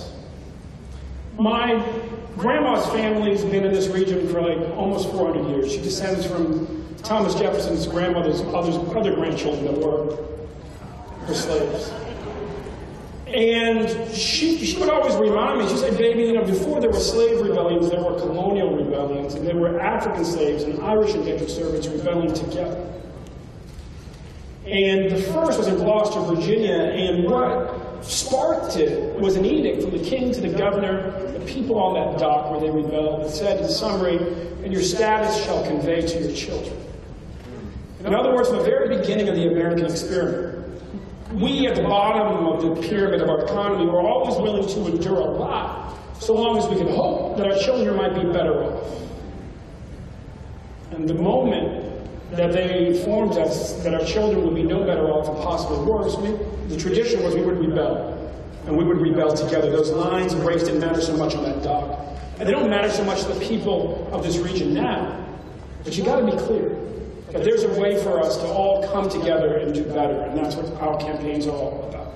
My grandma's family's been in this region for like almost 400 years. She descends from Thomas Jefferson's grandmother's other grandchildren that were her slaves. And she would always remind me, she'd say, baby, before there were slave rebellions, there were colonial rebellions, and there were African slaves and Irish indentured servants rebelling together. And the first was in Gloucester, Virginia, and what sparked it was an edict from the king to the governor, the people on that dock where they rebelled. It said, in summary, and your status shall convey to your children. In other words, from the very beginning of the American experiment, we at the bottom of the pyramid of our economy were always willing to endure a lot, so long as we could hope that our children might be better off. And the moment that they informed us that our children would be no better off and possibly worse, the tradition was we would rebel. And we would rebel together. Those lines of race didn't matter so much on that dock. And they don't matter so much to the people of this region now. But you got to be clear that there's a way for us to all come together and do better. And that's what our campaigns are all about.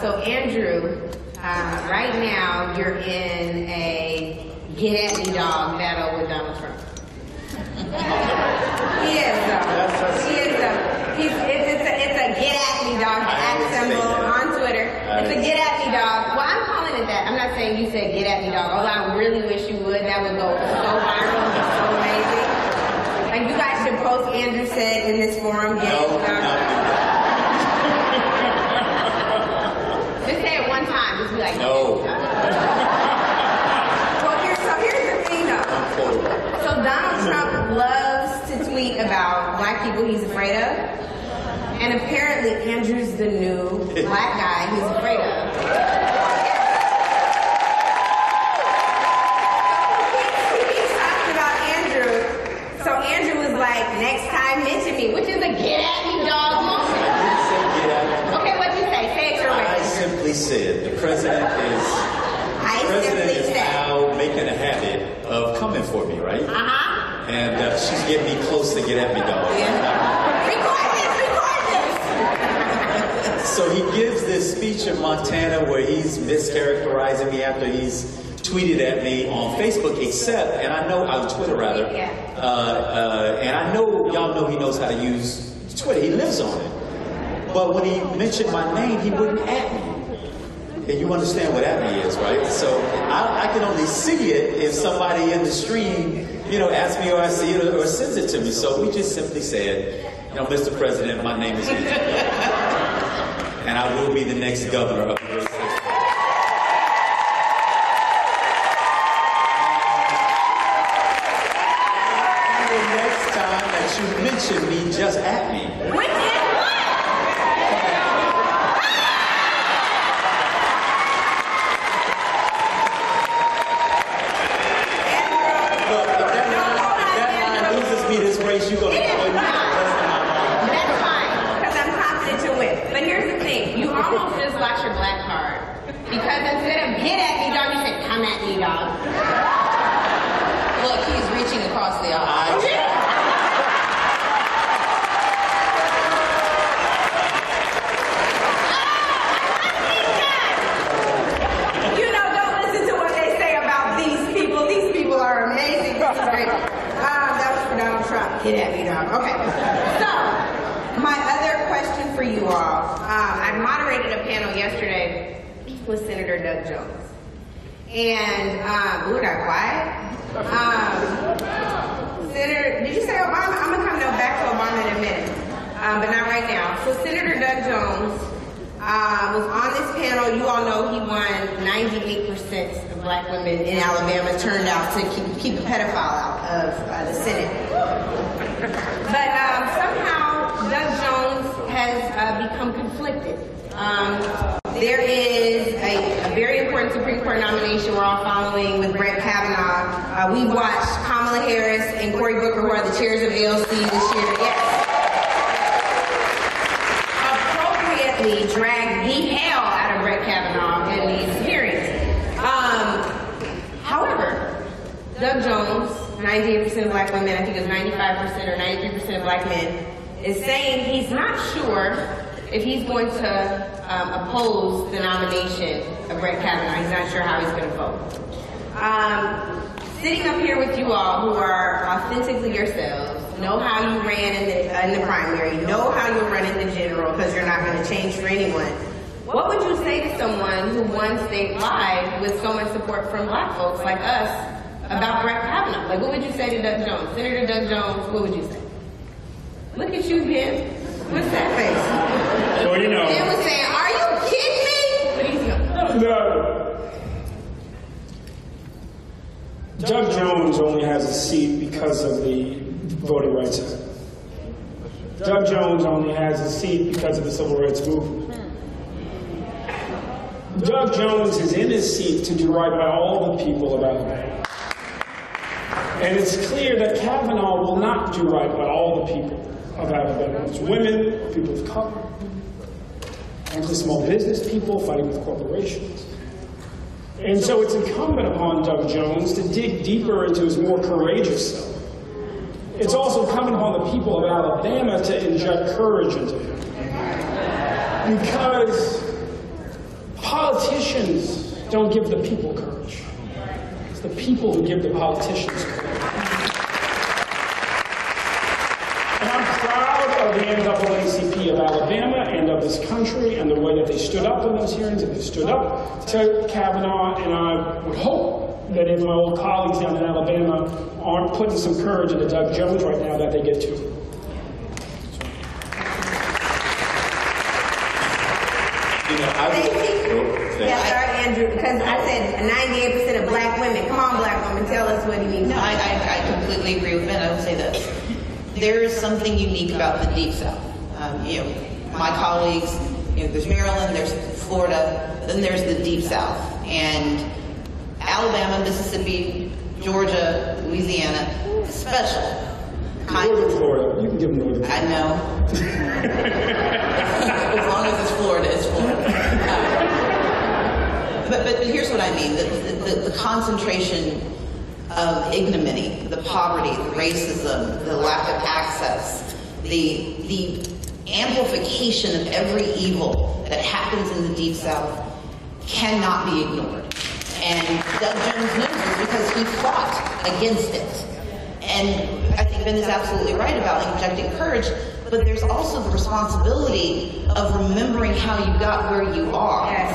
So Andrew, right now you're in a get at me dog battle with Donald Trump. He is though. It's a get at me dog, the act symbol on Twitter. It's a get at me dog. Well, I'm calling it that. I'm not saying you said get at me dog, although I really wish you would. That would go so viral and so amazing. Like, you guys should post Andrew said in this forum, get at me dog. Just say it one time. Just be like, no. Well, here's the thing though. So Donald Trump loves to tweet about black people he's afraid of. And apparently Andrew's the new black guy he's afraid of. He keeps talking about Andrew. So Andrew was like, next time mention me, which is a get at me dog moment. Okay, what'd you say? Say it your way. I simply said the president is now making a habit of coming for me, right? And she's getting me close to get at me dog. Record this. So he gives this speech in Montana where he's mischaracterizing me after he's tweeted at me on Facebook, except, and I know, on Twitter rather, and I know y'all know he knows how to use Twitter. He lives on it. But when he mentioned my name, he wouldn't at me. And you understand what at me is, right? So I can only see it if somebody in the stream, asks me or I see it or sends it to me. So we just simply said, Mr. President, my name is Andrew. And I will be the next governor of the great state. And the next time that you mention me, just at me. Which is what? Look, if that line loses me this race, you're going to win. That's fine, because I'm confident to win. But here's the thing, you almost just lost your black card. Because instead of get at me, dog, you said come at me, dog. Look, he's reaching across the aisle. Don't listen to what they say about these people. These people are amazing. This is great. That was for Donald Trump. Get at me, dog. Okay. So, my other question for you all. I moderated a panel yesterday with Senator Doug Jones. And, we're not quiet. Senator, did you say Obama? I'm going to come back to Obama in a minute. But not right now. So Senator Doug Jones was on this panel. You all know he won 98% of black women in Alabama turned out to keep a pedophile out of the Senate. But somehow Doug Jones has become conflicted. There is a very important Supreme Court nomination we're all following with Brett Kavanaugh. We've watched Kamala Harris and Cory Booker, who are the chairs of AOC this year, appropriately drag the hell out of Brett Kavanaugh in these hearings. However, Doug Jones, 98% of black women, I think it's 95% or 93% of black men, is saying he's not sure if he's going to oppose the nomination of Brett Kavanaugh. He's not sure how he's going to vote. Sitting up here with you all who are authentically yourselves, know how you ran in the primary, know how you'll run in the general, because you're not going to change for anyone. What would you say to someone who won statewide with so much support from black folks like us about Brett Kavanaugh? Like, what would you say to Doug Jones? Senator Doug Jones, what would you say? Look at you, Ben. What's that face? Well, you know. Ben was saying, are you kidding me? What are you doing? Doug Jones only has a seat because of the Voting Rights Act. Doug Jones only has a seat because of the Civil Rights Movement. Doug Jones is in his seat to do right by all the people of Alabama. And it's clear that Kavanaugh will not do right by all the people of Alabama. It's women, people of color, and the small business people fighting with corporations. And so it's incumbent upon Doug Jones to dig deeper into his more courageous self. It's also incumbent upon the people of Alabama to inject courage into him. Because politicians don't give the people courage. It's the people who give the politicians courage. And I'm proud of the NAACP of Alabama and of this country and the way that they stood up in those hearings and they stood up to Kavanaugh. And I would hope that if my old colleagues down in Alabama aren't putting some courage into Doug Jones right now, that they get to. You know, Yeah, sorry, Andrew, because I said 98% of black women. Come on, black women, tell us what he means. No, I completely agree with Ben. I would say this. There is something unique about the Deep South. You know, my colleagues, you know, there's Maryland, there's Florida, then there's the Deep South. And Alabama, Mississippi, Georgia, Louisiana, special. Northern Florida. You can give them Northern Florida. I know. As long as it's Florida, it's Florida. But here's what I mean. The concentration of ignominy, the poverty, the racism, the lack of access, the amplification of every evil that happens in the Deep South cannot be ignored. And Doug Jones knows this because he fought against it. And I think Ben is absolutely right about injecting courage, but there's also the responsibility of remembering how you got where you are. Yes.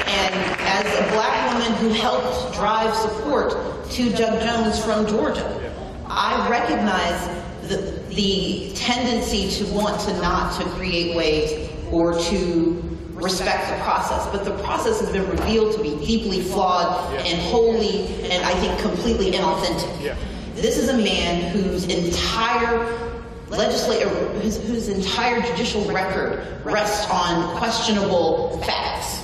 And as a black woman who helped drive support to Doug Jones from Georgia, I recognize the tendency to want to not to create waves or to respect the process. But the process has been revealed to be deeply flawed and wholly, and I think completely inauthentic. Yeah. This is a man whose entire whose entire judicial record rests on questionable facts.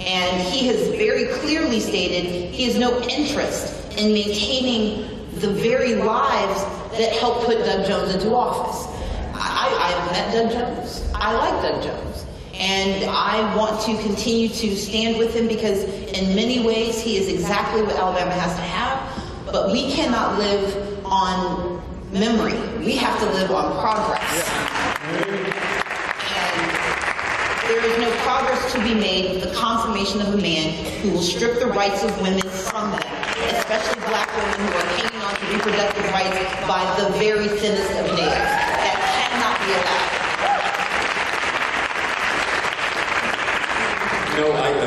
And he has very clearly stated he has no interest in maintaining the very lives that helped put Doug Jones into office. I've met Doug Jones. I like Doug Jones. And I want to continue to stand with him because in many ways he is exactly what Alabama has to have. But we cannot live on memory. We have to live on progress. And there is no progress to be made with the confirmation of a man who will strip the rights of women from them, especially black women who are hanging on to reproductive rights by the very thinnest of nails. That cannot be allowed.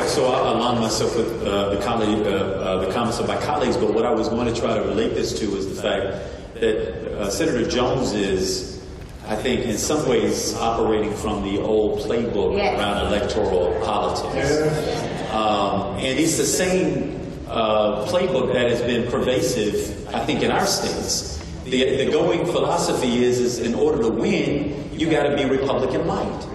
So I align myself with the comments of my colleagues, but what I was going to try to relate this to is the fact that Senator Jones is, I think, in some ways operating from the old playbook around electoral politics. And it's the same playbook that has been pervasive, I think, in our states. The going philosophy is in order to win, you got to be Republican light.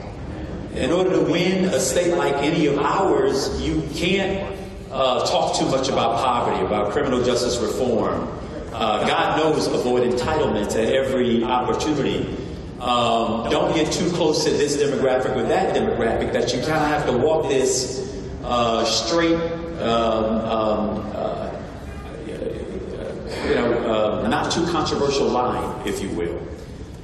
In order to win a state like any of ours, you can't talk too much about poverty, about criminal justice reform. God knows, avoid entitlement at every opportunity. Don't get too close to this demographic or that demographic, that you kind of have to walk this straight, not too controversial line, if you will.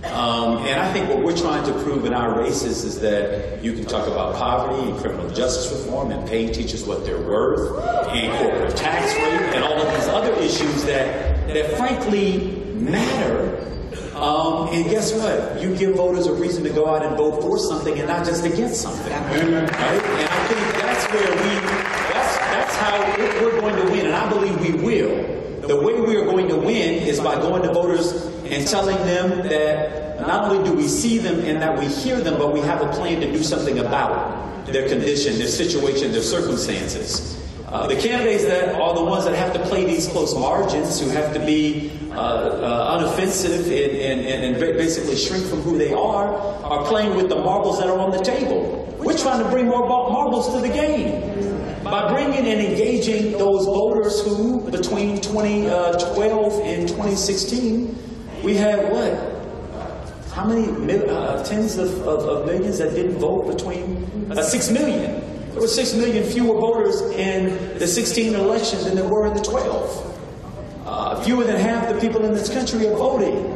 And I think what we're trying to prove in our races is that you can talk about poverty and criminal justice reform and paying teachers what they're worth and corporate tax rate and all of these other issues that frankly matter. And guess what? You give voters a reason to go out and vote for something and not just against something. Right? And I think that's where that's how we're going to win. And I believe we will. The way we are going to win is by going to voters and telling them that not only do we see them and that we hear them, but we have a plan to do something about their condition, their situation, their circumstances. The candidates that are the ones that have to play these close margins, who have to be unoffensive and basically shrink from who they are playing with the marbles that are on the table. We're trying to bring more marbles to the game. By bringing and engaging those voters who, between 2012 and 2016, we had what? How many tens of millions that didn't vote? Between 6 million. There were 6 million fewer voters in the 16 elections than there were in the 12. Fewer than half the people in this country are voting.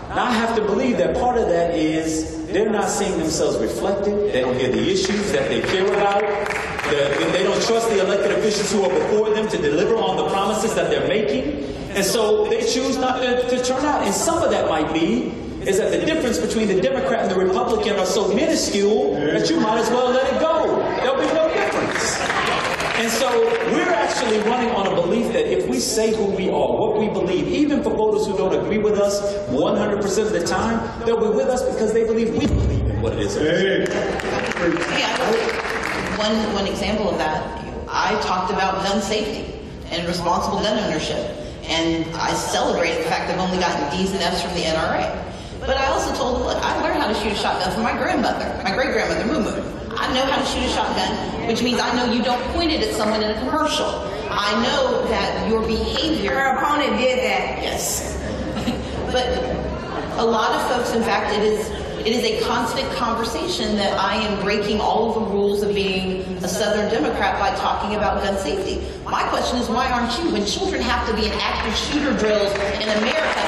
Now I have to believe that part of that is they're not seeing themselves reflected. They don't hear the issues that they care about. They don't trust the elected officials who are before them to deliver on the promises that they're making. And so they choose not to turn out. And some of that might be is that the difference between the Democrat and the Republican are so minuscule that you might as well let it go. There'll be no difference. And so we're actually running on a belief that if we say who we are, what we believe, even for voters who don't agree with us 100% of the time, they'll be with us because they believe we believe in what it is. One example of that, I talked about gun safety and responsible gun ownership. And I celebrated the fact that I've only gotten D's and F's from the NRA. But I also told them, look, I learned how to shoot a shotgun from my grandmother, my great-grandmother, Moo Moo. I know how to shoot a shotgun, which means I know you don't point it at someone in a commercial. I know that your behavior... Her opponent did that. Yes. But a lot of folks, in fact, it is a constant conversation that I am breaking all of the rules of being a Southern Democrat by talking about gun safety. My question is, why aren't you? When children have to be in active shooter drills in America,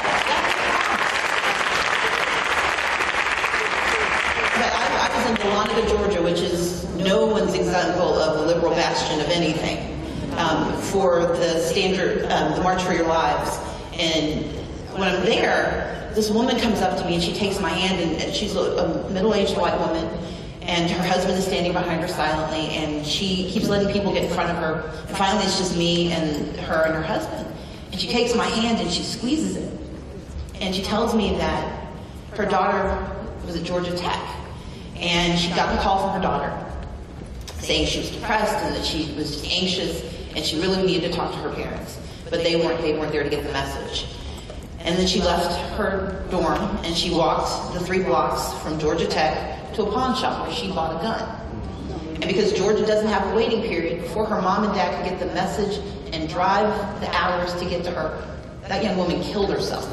I was in Dahlonega, Georgia, which is no one's example of a liberal bastion of anything, for the March for Your Lives. And when I'm there, this woman comes up to me and she takes my hand, and she's a middle-aged white woman, and her husband is standing behind her silently, and she keeps letting people get in front of her, and finally it's just me and her husband. And she takes my hand and she squeezes it, and she tells me that her daughter was at Georgia Tech, and she got a call from her daughter saying she was depressed and that she was just anxious, and she really needed to talk to her parents, but they weren't there to get the message. And then she left her dorm and she walked the 3 blocks from Georgia Tech to a pawn shop where she bought a gun. And because Georgia doesn't have a waiting period, before her mom and dad could get the message and drive the hours to get to her, that young woman killed herself.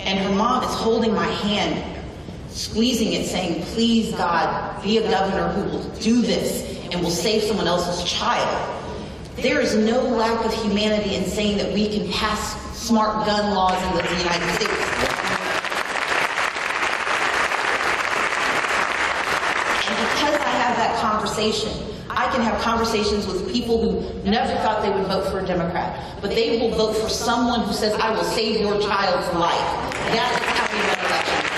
And her mom is holding my hand, squeezing it, saying, please God, be a governor who will do this and will save someone else's child. There is no lack of humanity in saying that we can pass smart gun laws in the United States. And because I have that conversation, I can have conversations with people who never thought they would vote for a Democrat, but they will vote for someone who says, I will save your child's life. That is how we win elections.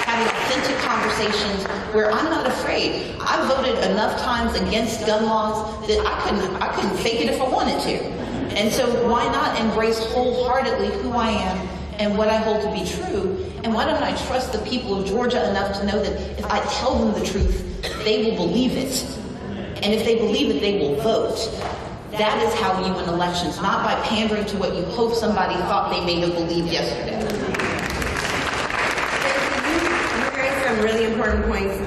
Having authentic conversations where I'm not afraid. I voted enough times against gun laws that I couldn't fake it if I wanted to. And so why not embrace wholeheartedly who I am and what I hold to be true? And why don't I trust the people of Georgia enough to know that if I tell them the truth, they will believe it. And if they believe it, they will vote. That is how you win elections, not by pandering to what you hope somebody thought they may have believed yesterday. You raised some really important points,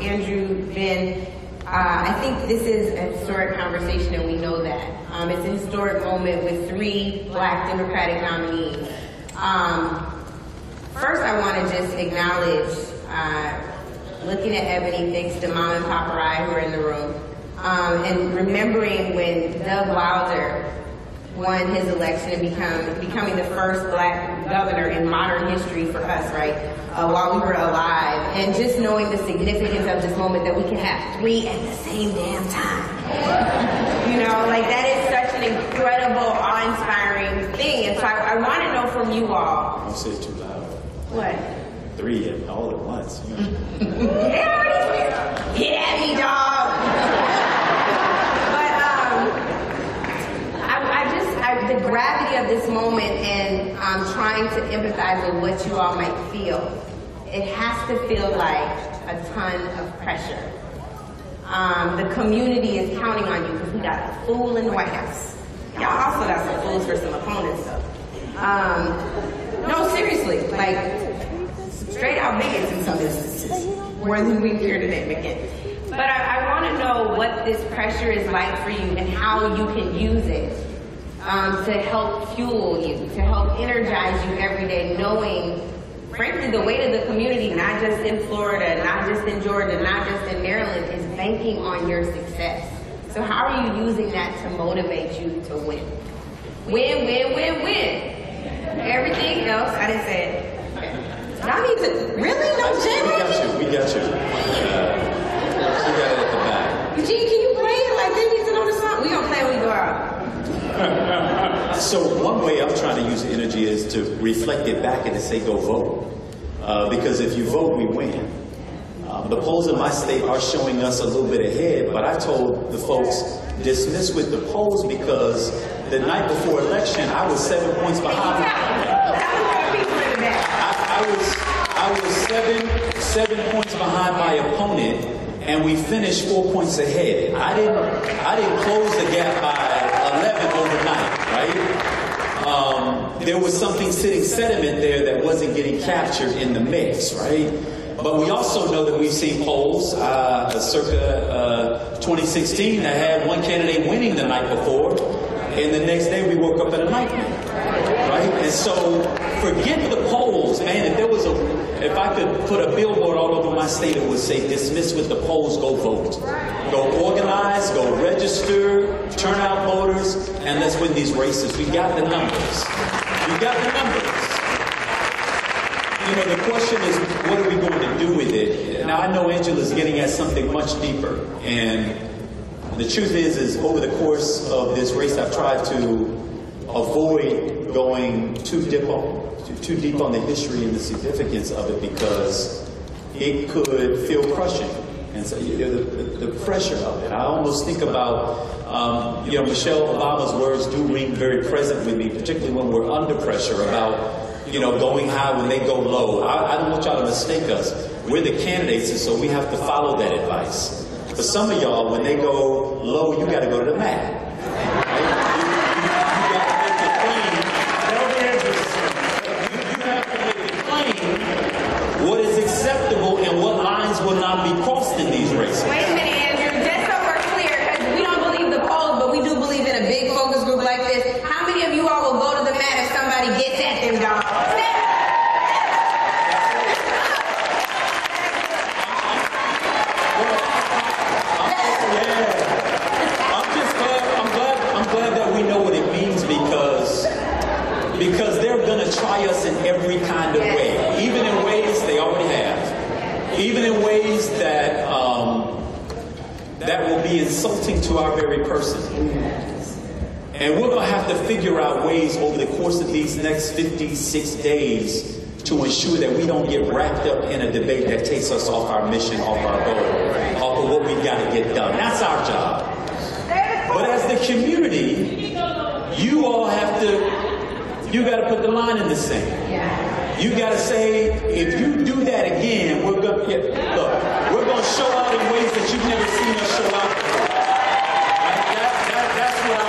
Andrew, Ben. I think this is a historic conversation, and we know that. It's a historic moment with 3 Black Democratic nominees. First, I want to just acknowledge, looking at Ebony Fix, the mom and pop ride who are in the room, and remembering when Doug Wilder won his election and becoming the first Black governor in modern history for us, right, while we were alive, and just knowing the significance of this moment that we can have 3 at the same damn time. You know, like that is such an incredible, awe-inspiring thing. And so I want to know from you all. Don't say it too loud. What? 3 all at once. Get at me, dog. The gravity of this moment and trying to empathize with what you all might feel, it has to feel like a ton of pressure. The community is counting on you because we got a fool in the White House. Y'all also got some fools for some opponents, though. No, seriously, like straight out bigots in some instances, more than we care to name again. But I want to know what this pressure is like for you and how you can use it. To help fuel you, to help energize you every day, knowing, frankly, the weight of the community, not just in Florida, not just in Georgia, not just in Maryland, is banking on your success. So how are you using that to motivate you to win? Win, win, win, win. Everything else, I didn't say it. Y'all need to, really? No, Jen? We got you. She got it at the back. Eugene, can you play it? Like, they need to know the song. We gonna play when we go out. So one way I'm trying to use energy is to reflect it back and to say go vote. Because if you vote, we win. The polls in my state are showing us a little bit ahead, but I told the folks, dismiss with the polls because the night before election, I was 7 points behind. I was seven points behind my opponent, and we finished 4 points ahead. I didn't close the gap by 11 overnight, right? There was something sitting sediment there that wasn't getting captured in the mix, right? But we also know that we've seen polls circa 2016 that had one candidate winning the night before, and the next day we woke up in a nightmare, right? And so forget the polls, man. If I could put a billboard all over my state, it would say dismiss with the polls, go vote. Go organize, go register, turn out voters, and let's win these races. We got the numbers. We got the numbers. You know, the question is, what are we going to do with it? Now, I know Angela's getting at something much deeper. And the truth is over the course of this race, I've tried to avoid going too deep on the history and the significance of it because it could feel crushing. And so the pressure of it. I almost think about, Michelle Obama's words do ring very present with me, particularly when we're under pressure about, going high when they go low. I don't want y'all to mistake us. We're the candidates, and so we have to follow that advice. For some of y'all, when they go low, you got to go to the mat. What is acceptable and what lines will not be crossed in these races. Wait a minute, Andrew. Just so we're clear, because we don't believe the polls, but we do believe in a big focus group like this. How many of you all will go to the mat if somebody gets at them, dog? I'm glad that we know what it means because they're going to try us in every kind of way, even in ways they already have, even in ways that that will be insulting to our very person. And we're going to have to figure out ways over the course of these next 56 days to ensure that we don't get wrapped up in a debate that takes us off our mission, off our goal, off of what we've got to get done. That's our job. But as the community, you all have to, you got to put the line in the sand. You got to say, if you do that again, we're going to show out in ways that you've never seen us show out before. That's what I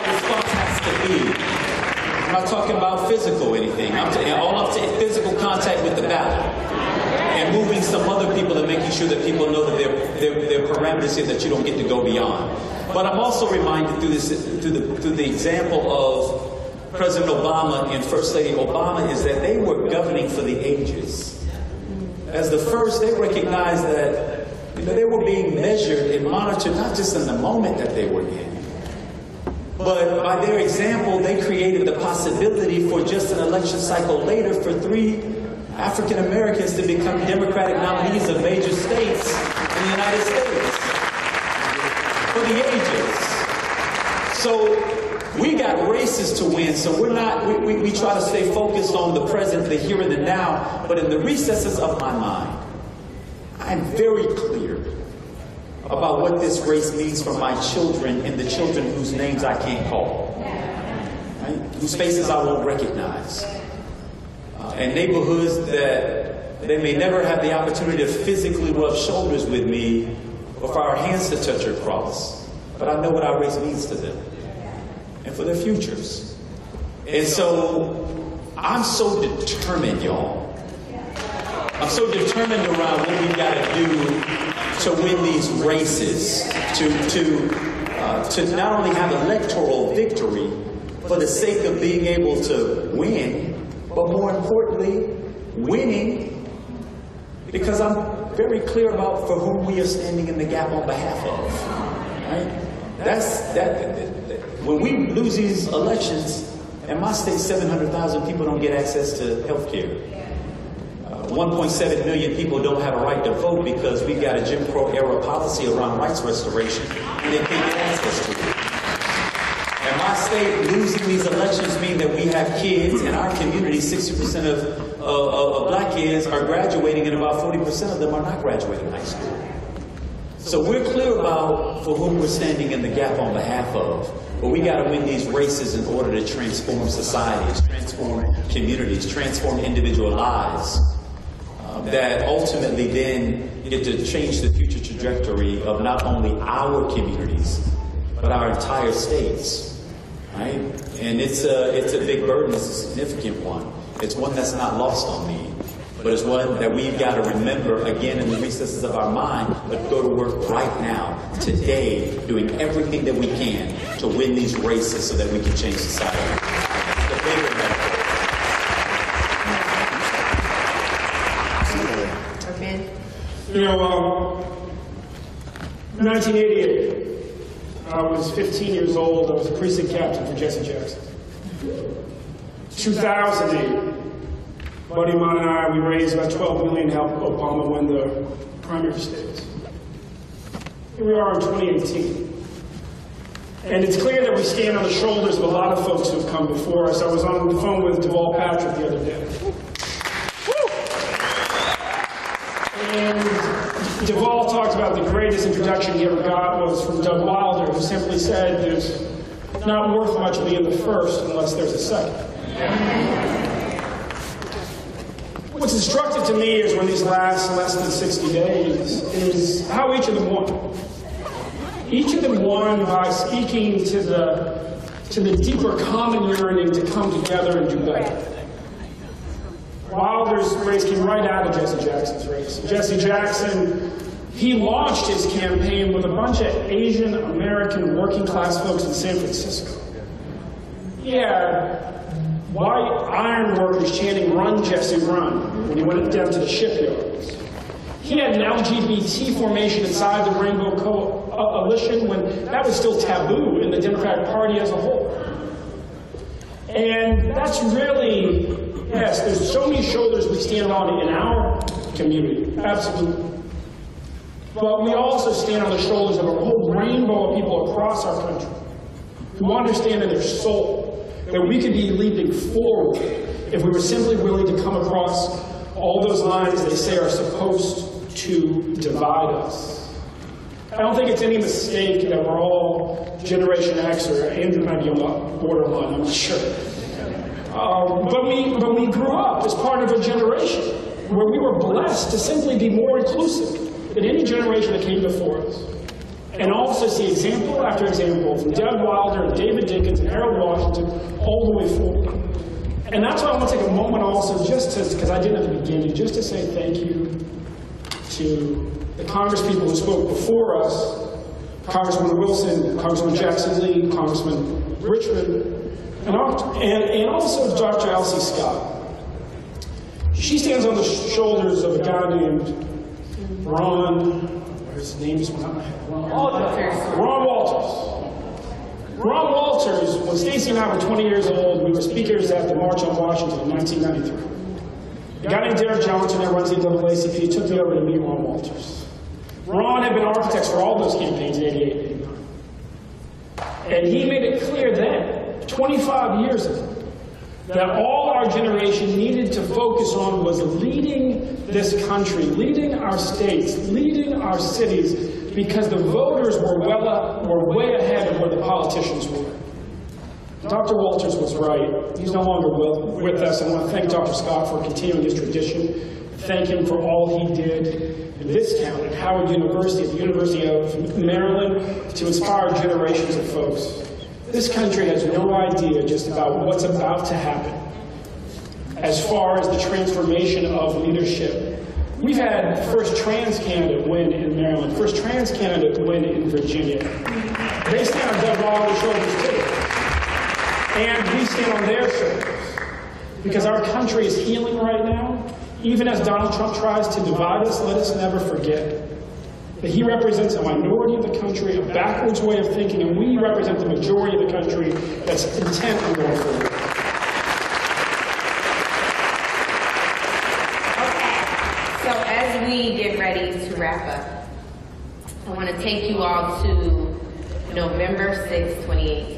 physical anything. All I'm saying, physical contact with the ballot. And moving some other people and making sure that people know that there are parameters here that you don't get to go beyond. But I'm also reminded through the example of President Obama and First Lady Obama is that they were governing for the ages. As the first, they recognized that they were being measured and monitored not just in the moment that they were in, but by their example, they created the possibility for just an election cycle later for 3 African Americans to become Democratic nominees of major states in the United States for the ages. So we got races to win, so we're not, we try to stay focused on the present, the here and the now, but in the recesses of my mind, I'm very clear about what this race means for my children and the children whose names I can't call, right? Whose faces I won't recognize. And neighborhoods that they may never have the opportunity to physically rub shoulders with me or for our hands to touch or cross. But I know what our race means to them and for their futures. And so I'm so determined, y'all. I'm so determined around what we got to do to win these races, to not only have electoral victory for the sake of being able to win, but more importantly, winning because I'm very clear about for whom we are standing in the gap on behalf of. Right? When we lose these elections, in my state, 700,000 people don't get access to health care. 1.7 million people don't have a right to vote because we've got a Jim Crow era policy around rights restoration and they can't get access to it. In my state, losing these elections mean that we have kids in our community, 60% of black kids are graduating and about 40% of them are not graduating high school. So we're clear about for whom we're standing in the gap on behalf of, but we got to win these races in order to transform societies, transform communities, transform individual lives. That ultimately then get to change the future trajectory of not only our communities, but our entire states, right? And it's a big burden, it's a significant one. It's one that's not lost on me, but it's one that we've got to remember again in the recesses of our mind, but go to work right now, today, doing everything that we can to win these races so that we can change society. The bigger metaphor. 1988, I was 15 years old. I was a precinct captain for Jesse Jackson. 2008, Buddy of mine and I, we raised about $12 million to help Obama win the primary states. Here we are in 2018. And it's clear that we stand on the shoulders of a lot of folks who have come before us. I was on the phone with Deval Patrick the other day. And Deval talked about the greatest introduction he ever got was from Doug Wilder, who simply said, there's not worth much being the first unless there's a second. What's instructive to me is when these last less than 60 days is how each of them won. Each of them won by speaking to the deeper common yearning to come together and do better. Wilder's race came right out of Jesse Jackson's race. Jesse Jackson, he launched his campaign with a bunch of Asian American working class folks in San Francisco. He had white iron workers chanting, "Run, Jesse, run," when he went down to the shipyards. He had an LGBT formation inside the Rainbow Coalition when that was still taboo in the Democratic Party as a whole. And that's really, yes, there's so many shoulders we stand on in our community, absolutely. But we also stand on the shoulders of a whole rainbow of people across our country who understand in their soul that we could be leaping forward if we were simply willing to come across all those lines they say are supposed to divide us. I don't think it's any mistake that we're all Generation X, or Andrew might be on the borderline, I'm not sure. But we grew up as part of a generation where we were blessed to simply be more inclusive than any generation that came before us. And also see example after example from Doug Wilder and David Dickens and Harold Washington all the way forward. And that's why I want to take a moment also, just to, because I did at the beginning, just to say thank you to the congresspeople who spoke before us, Congressman Wilson, Congressman Jackson Lee, Congressman Richmond, and also Dr. Elsie Scott. She stands on the shoulders of a guy named Ron, his name just went out of my head, Ron Walters. Ron Walters, when Stacey and I were 20 years old, we were speakers at the March on Washington in 1993. A guy named Derek Johnson that runs the NAACP took me over to meet Ron Walters. Ron had been architects for all those campaigns in 88 and 89. And he made it clear then, 25 years ago, that all our generation needed to focus on was leading this country, leading our states, leading our cities, because the voters were way ahead of where the politicians were. Dr. Walters was right. He's no longer with us. I want to thank Dr. Scott for continuing his tradition. Thank him for all he did in this town, at Howard University, at the University of Maryland, to inspire generations of folks. This country has no idea just about what's about to happen as far as the transformation of leadership. We've had the first trans candidate win in Maryland, first trans candidate win in Virginia. They stand on Doug Waller's shoulders too. And we stand on their shoulders. Because our country is healing right now. Even as Donald Trump tries to divide us, let us never forget that he represents a minority of the country, a backwards way of thinking, and we represent the majority of the country that's intent on going forward. So as we get ready to wrap up, I want to take you all to November 6, 2018.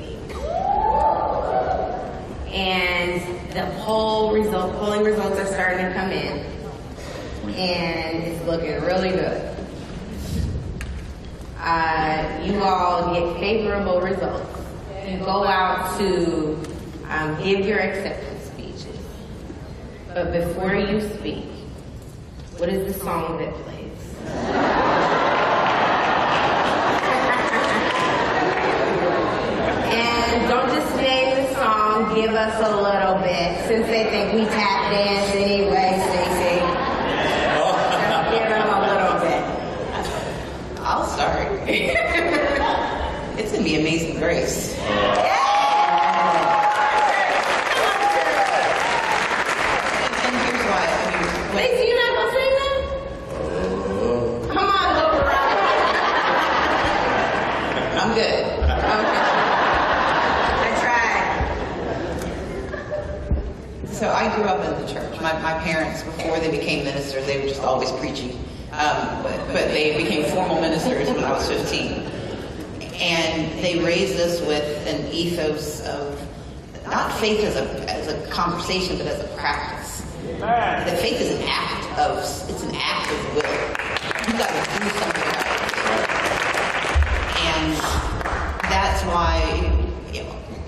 And the polling results are starting to come in. And it's looking really good. You all get favorable results. You go out to give your acceptance speeches. But before you speak, what is the song that plays? And don't just name the song, give us a little bit, since they think we tap dance anyway, Stacey. Give them a little bit. I'll start. It's going to be Amazing Grace. And here's why. Stacey, you're not going to sing that? Come on, little brother. I'm good. Okay. So I grew up in the church. My parents, before they became ministers, they were just always preaching. But they became formal ministers when I was 15. And they raised us with an ethos of not faith as a conversation, but as a practice. That faith is an act of will. You got to do something about it. And that's why,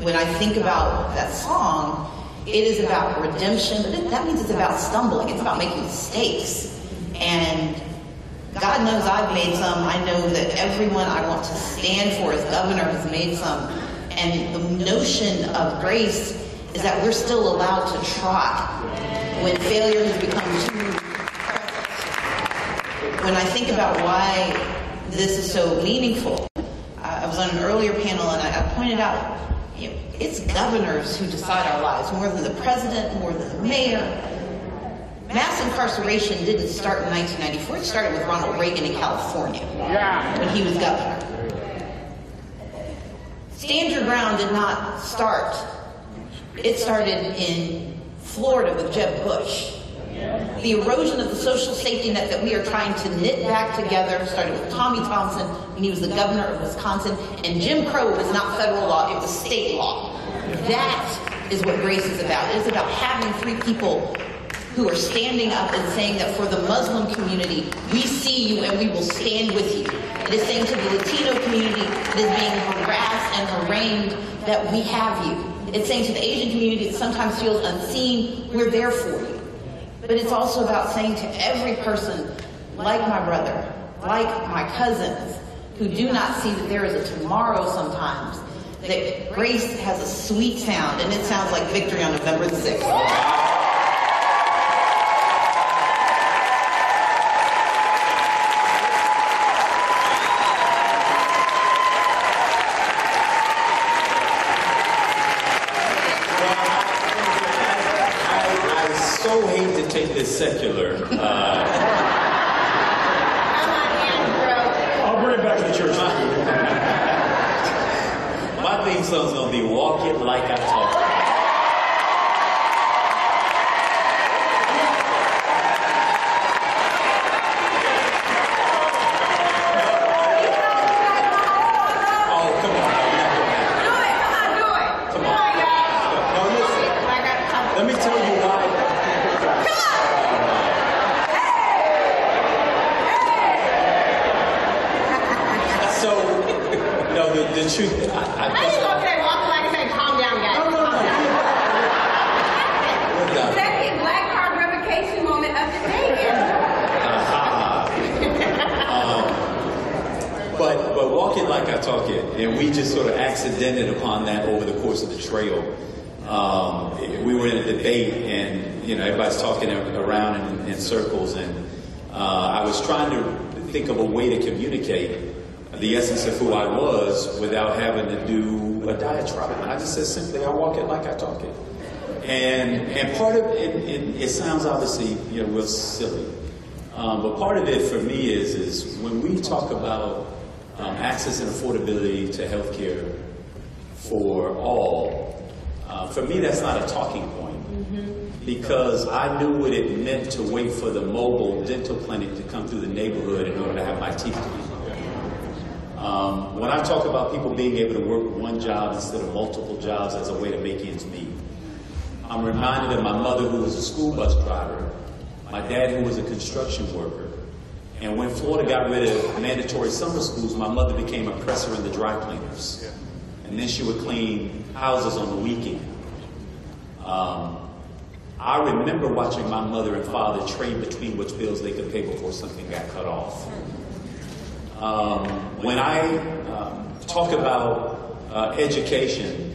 when I think about that song, it is about redemption, but that means it's about stumbling. It's about making mistakes. And God knows I've made some. I know that everyone I want to stand for as governor has made some. And the notion of grace is that we're still allowed to try when failure has become too present. When I think about why this is so meaningful, I was on an earlier panel and I pointed out, it's governors who decide our lives, more than the president, more than the mayor. Mass incarceration didn't start in 1994. It started with Ronald Reagan in California when he was governor. Stand Your Ground did not start. It started in Florida with Jeb Bush. The erosion of the social safety net that we are trying to knit back together started with Tommy Thompson when he was the governor of Wisconsin. And Jim Crow was not federal law, it was state law. That is what grace is about. It is about having three people who are standing up and saying that for the Muslim community, we see you and we will stand with you. It is saying to the Latino community that is being harassed and harangued that we have you. It's saying to the Asian community that sometimes feels unseen, we're there for you. But it's also about saying to every person, like my brother, like my cousins, who do not see that there is a tomorrow sometimes, that grace has a sweet sound, and it sounds like victory on November the 6th. I so hate to take this secular. I'll bring it back to the church. My theme song's gonna be "Walk It Like I Talk It." Let me tell you why. So, no, the truth. How you gonna say walking like I say, calm down, guys? Second black card revocation moment of the day. But walk it like I talk it, and we just sort of accidented upon that over the course of the trail. We were in a debate, and everybody's talking around in circles, and I was trying to think of a way to communicate the essence of who I was without having to do a diatribe. And I just said simply, I walk it like I talk it. And part of it sounds obviously real silly, but part of it for me is when we talk about access and affordability to healthcare for all. For me, that's not a talking point, because I knew what it meant to wait for the mobile dental clinic to come through the neighborhood in order to have my teeth cleaned. When I talk about people being able to work one job instead of multiple jobs as a way to make ends meet, I'm reminded of my mother, who was a school bus driver, my dad, who was a construction worker, and when Florida got rid of mandatory summer schools, my mother became a presser in the dry cleaners. And then she would clean houses on the weekend. I remember watching my mother and father trade between which bills they could pay before something got cut off. When I talk about education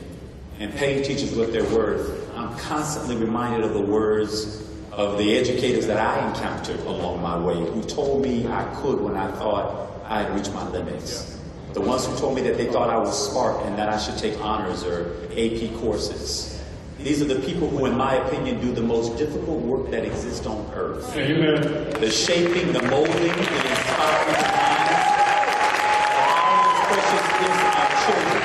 and paying teachers what they're worth, I'm constantly reminded of the words of the educators that I encountered along my way, who told me I could when I thought I had reached my limits. The ones who told me that they thought I was smart and that I should take honors or AP courses. These are the people who, in my opinion, do the most difficult work that exists on earth. Amen. The shaping, the molding, the inspiring the minds of our precious gifts of our children.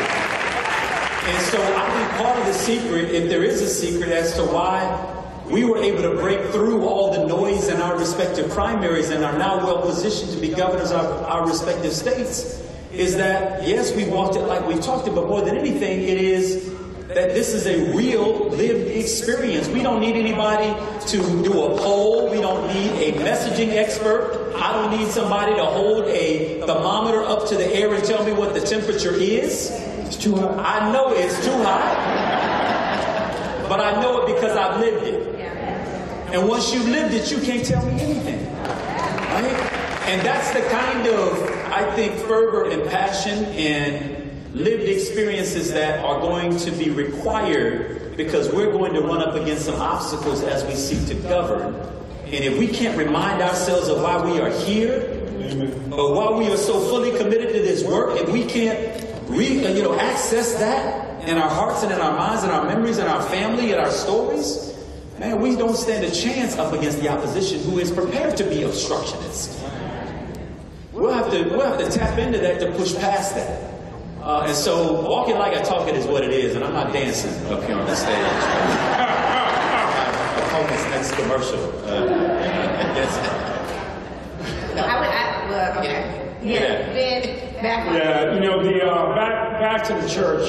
And so I think part of the secret, if there is a secret as to why we were able to break through all the noise in our respective primaries and are now well positioned to be governors of our respective states, is that, yes, we walked it like we talked it, but more than anything, it is that this is a real lived experience. We don't need anybody to do a poll. We don't need a messaging expert. I don't need somebody to hold a thermometer up to the air and tell me what the temperature is. It's too hot. I know it's too hot, but I know it because I've lived it. And once you've lived it, you can't tell me anything. Right? And that's the kind of, I think, fervor and passion and lived experiences that are going to be required, because we're going to run up against some obstacles as we seek to govern. And if we can't remind ourselves of why we are here, or why we are so fully committed to this work, and we can't access that in our hearts and in our minds and our memories and our family and our stories, man, we don't stand a chance up against the opposition, who is prepared to be obstructionist. We'll have to tap into that to push past that. And so, walk it like I talk it is what it is, and I'm not dancing up here on the stage. I call this next commercial. Okay. Yeah. Ben, back. Yeah, back to the church.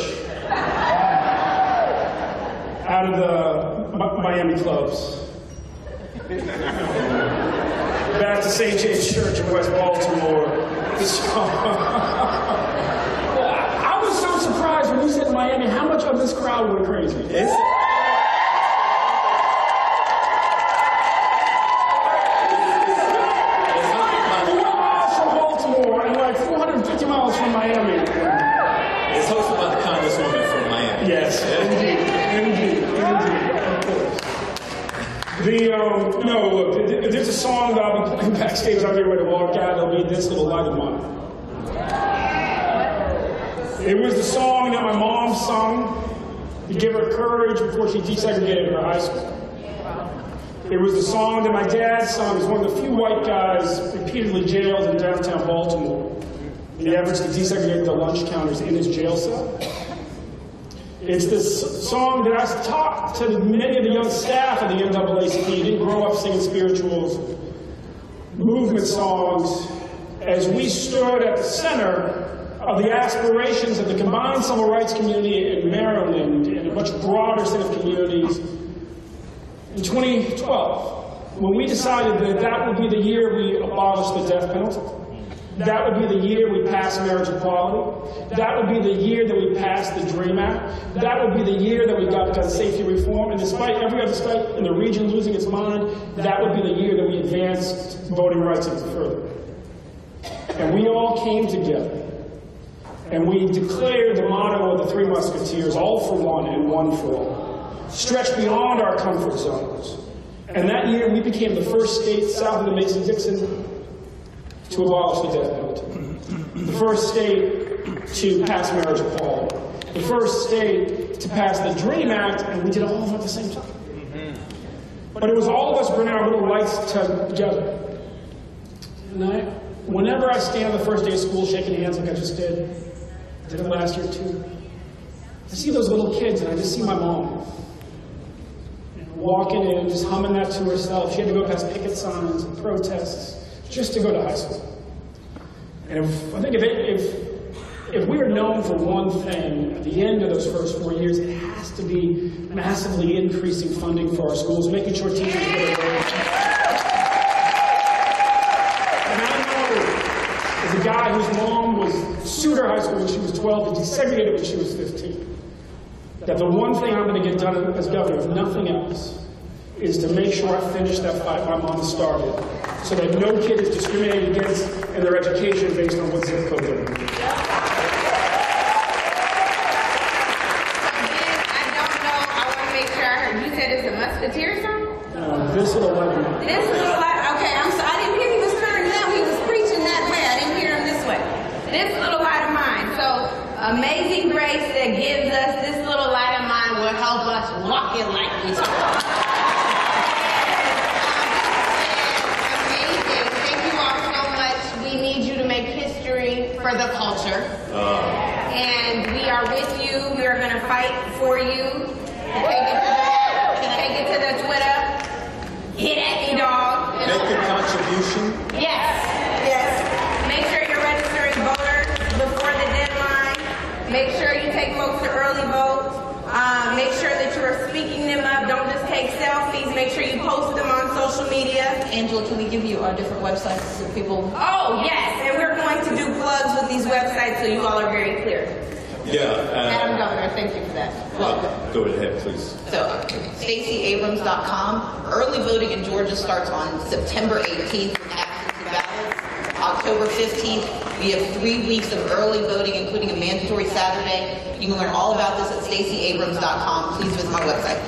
Out of the Miami clubs. Back to St. James Church in West Baltimore. I was so surprised when you said Miami, how much of this crowd went crazy? It's 4 miles from Baltimore and like 450 miles from Miami. hosted by the Congresswoman No, look, there's a song that I'll be playing backstage as I'm getting ready to walk out. It'll be This Little Light of Mine. It was the song that my mom sung to give her courage before she desegregated her high school. It was the song that my dad sung as one of the few white guys repeatedly jailed in downtown Baltimore in the efforts to desegregate the lunch counters in his jail cell. It's this song that I taught to many of the young staff of the NAACP. You didn't grow up singing spirituals, movement songs, as we stood at the center of the aspirations of the combined civil rights community in Maryland and a much broader set of communities. In 2012, when we decided that that would be the year we abolished the death penalty, that would be the year we passed marriage equality, that would be the year that we passed the DREAM Act, that would be the year that we got gun safety reform, and despite every other state in the region losing its mind, that would be the year that we advanced voting rights even further. And we all came together, and we declared the motto of the Three Musketeers, all for one and one for all. Stretched beyond our comfort zones. And that year, we became the first state south of the Mason-Dixon to abolish the death penalty. The first state to pass marriage equality. The first state to pass the DREAM Act, and we did all of them at the same time. But it was all of us bringing our little lights together. And whenever I stand on the first day of school shaking hands like I just did, I did it last year too, I see those little kids and I just see my mom walking in, just humming that to herself. She had to go past picket signs and protests just to go to high school. And I think if we are known for one thing at the end of those first 4 years, it has to be massively increasing funding for our schools, making sure teachers get it right. And I know, as a guy whose mom was Suter High School when she was 12 and desegregated when she was 15, that the one thing I'm going to get done as governor, if nothing else, is to make sure I finish that fight my mom started, so that no kid is discriminated against in their education based on what zip code they're in. I don't know, I want to make sure I heard, you said it's a Musketeer song? This Little Light of Mine. This Little Light, okay, I didn't hear he was turning down, he was preaching that way, I didn't hear him this way. This Little Light of Mine, so amazing grace that gives us this little light of mine will help us walk it like we talk. For the culture. And we are with you. We are going to fight for you. Take it to the Twitter. Hit at me, dog. Make a contribution. Yes. Yes. Make sure you're registering voters before the deadline. Make sure you take folks to early vote. Make sure that you are speaking them up. Don't just take selfies. Make sure you post them on social media. Angela, can we give you our different websites so people... Oh, yes. And we're going to do plugs with these websites so you all are very clear. Yeah. Madam Governor, thank you for that. Go ahead, please. So, StaceyAbrams.com. Early voting in Georgia starts on September 18th with absentee ballots. October 15th, we have 3 weeks of early voting, including a mandatory Saturday. You can learn all about this at StaceyAbrams.com. Please visit my website.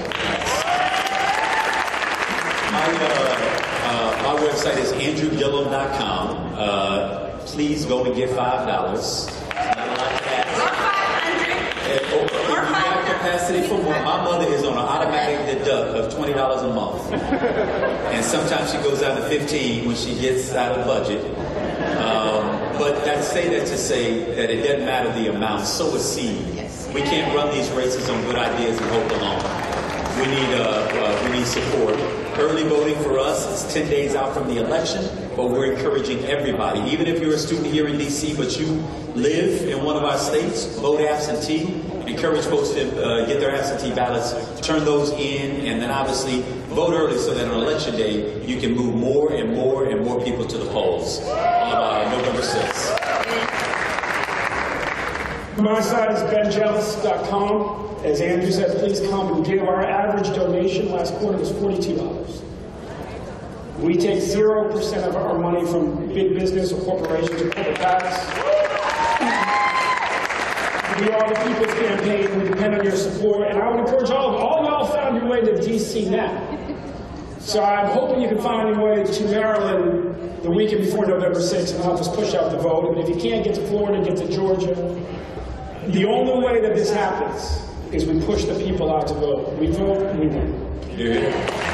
My website is AndrewGillum.com. Please go and get $5. Not a lot to ask. If you have capacity for more, my mother is on an automatic deduct of $20 a month. And sometimes she goes out to 15 when she gets out of budget. But I say that to say that it doesn't matter the amount, sow a seed. Yes. We can't run these races on good ideas and hope alone. We need support. Early voting for us is 10 days out from the election, but we're encouraging everybody. Even if you're a student here in D.C., but you live in one of our states, vote absentee. Encourage folks to get their absentee ballots, turn those in, and then obviously vote early so that on election day you can move more and more and more people to the polls on November 6th. My site is benjealous.com. As Andrew said, please come and give. Our average donation last quarter was $42. We take 0% of our money from big business or corporations or corporate PACs. We are the People's Campaign. We depend on your support. And I would encourage all y'all found your way to DC now. So I'm hoping you can find your way to Maryland the weekend before November 6th and help us push out the vote. And if you can't get to Florida, get to Georgia. The only way that this happens is we push the people out to vote. We vote, we win. Yeah.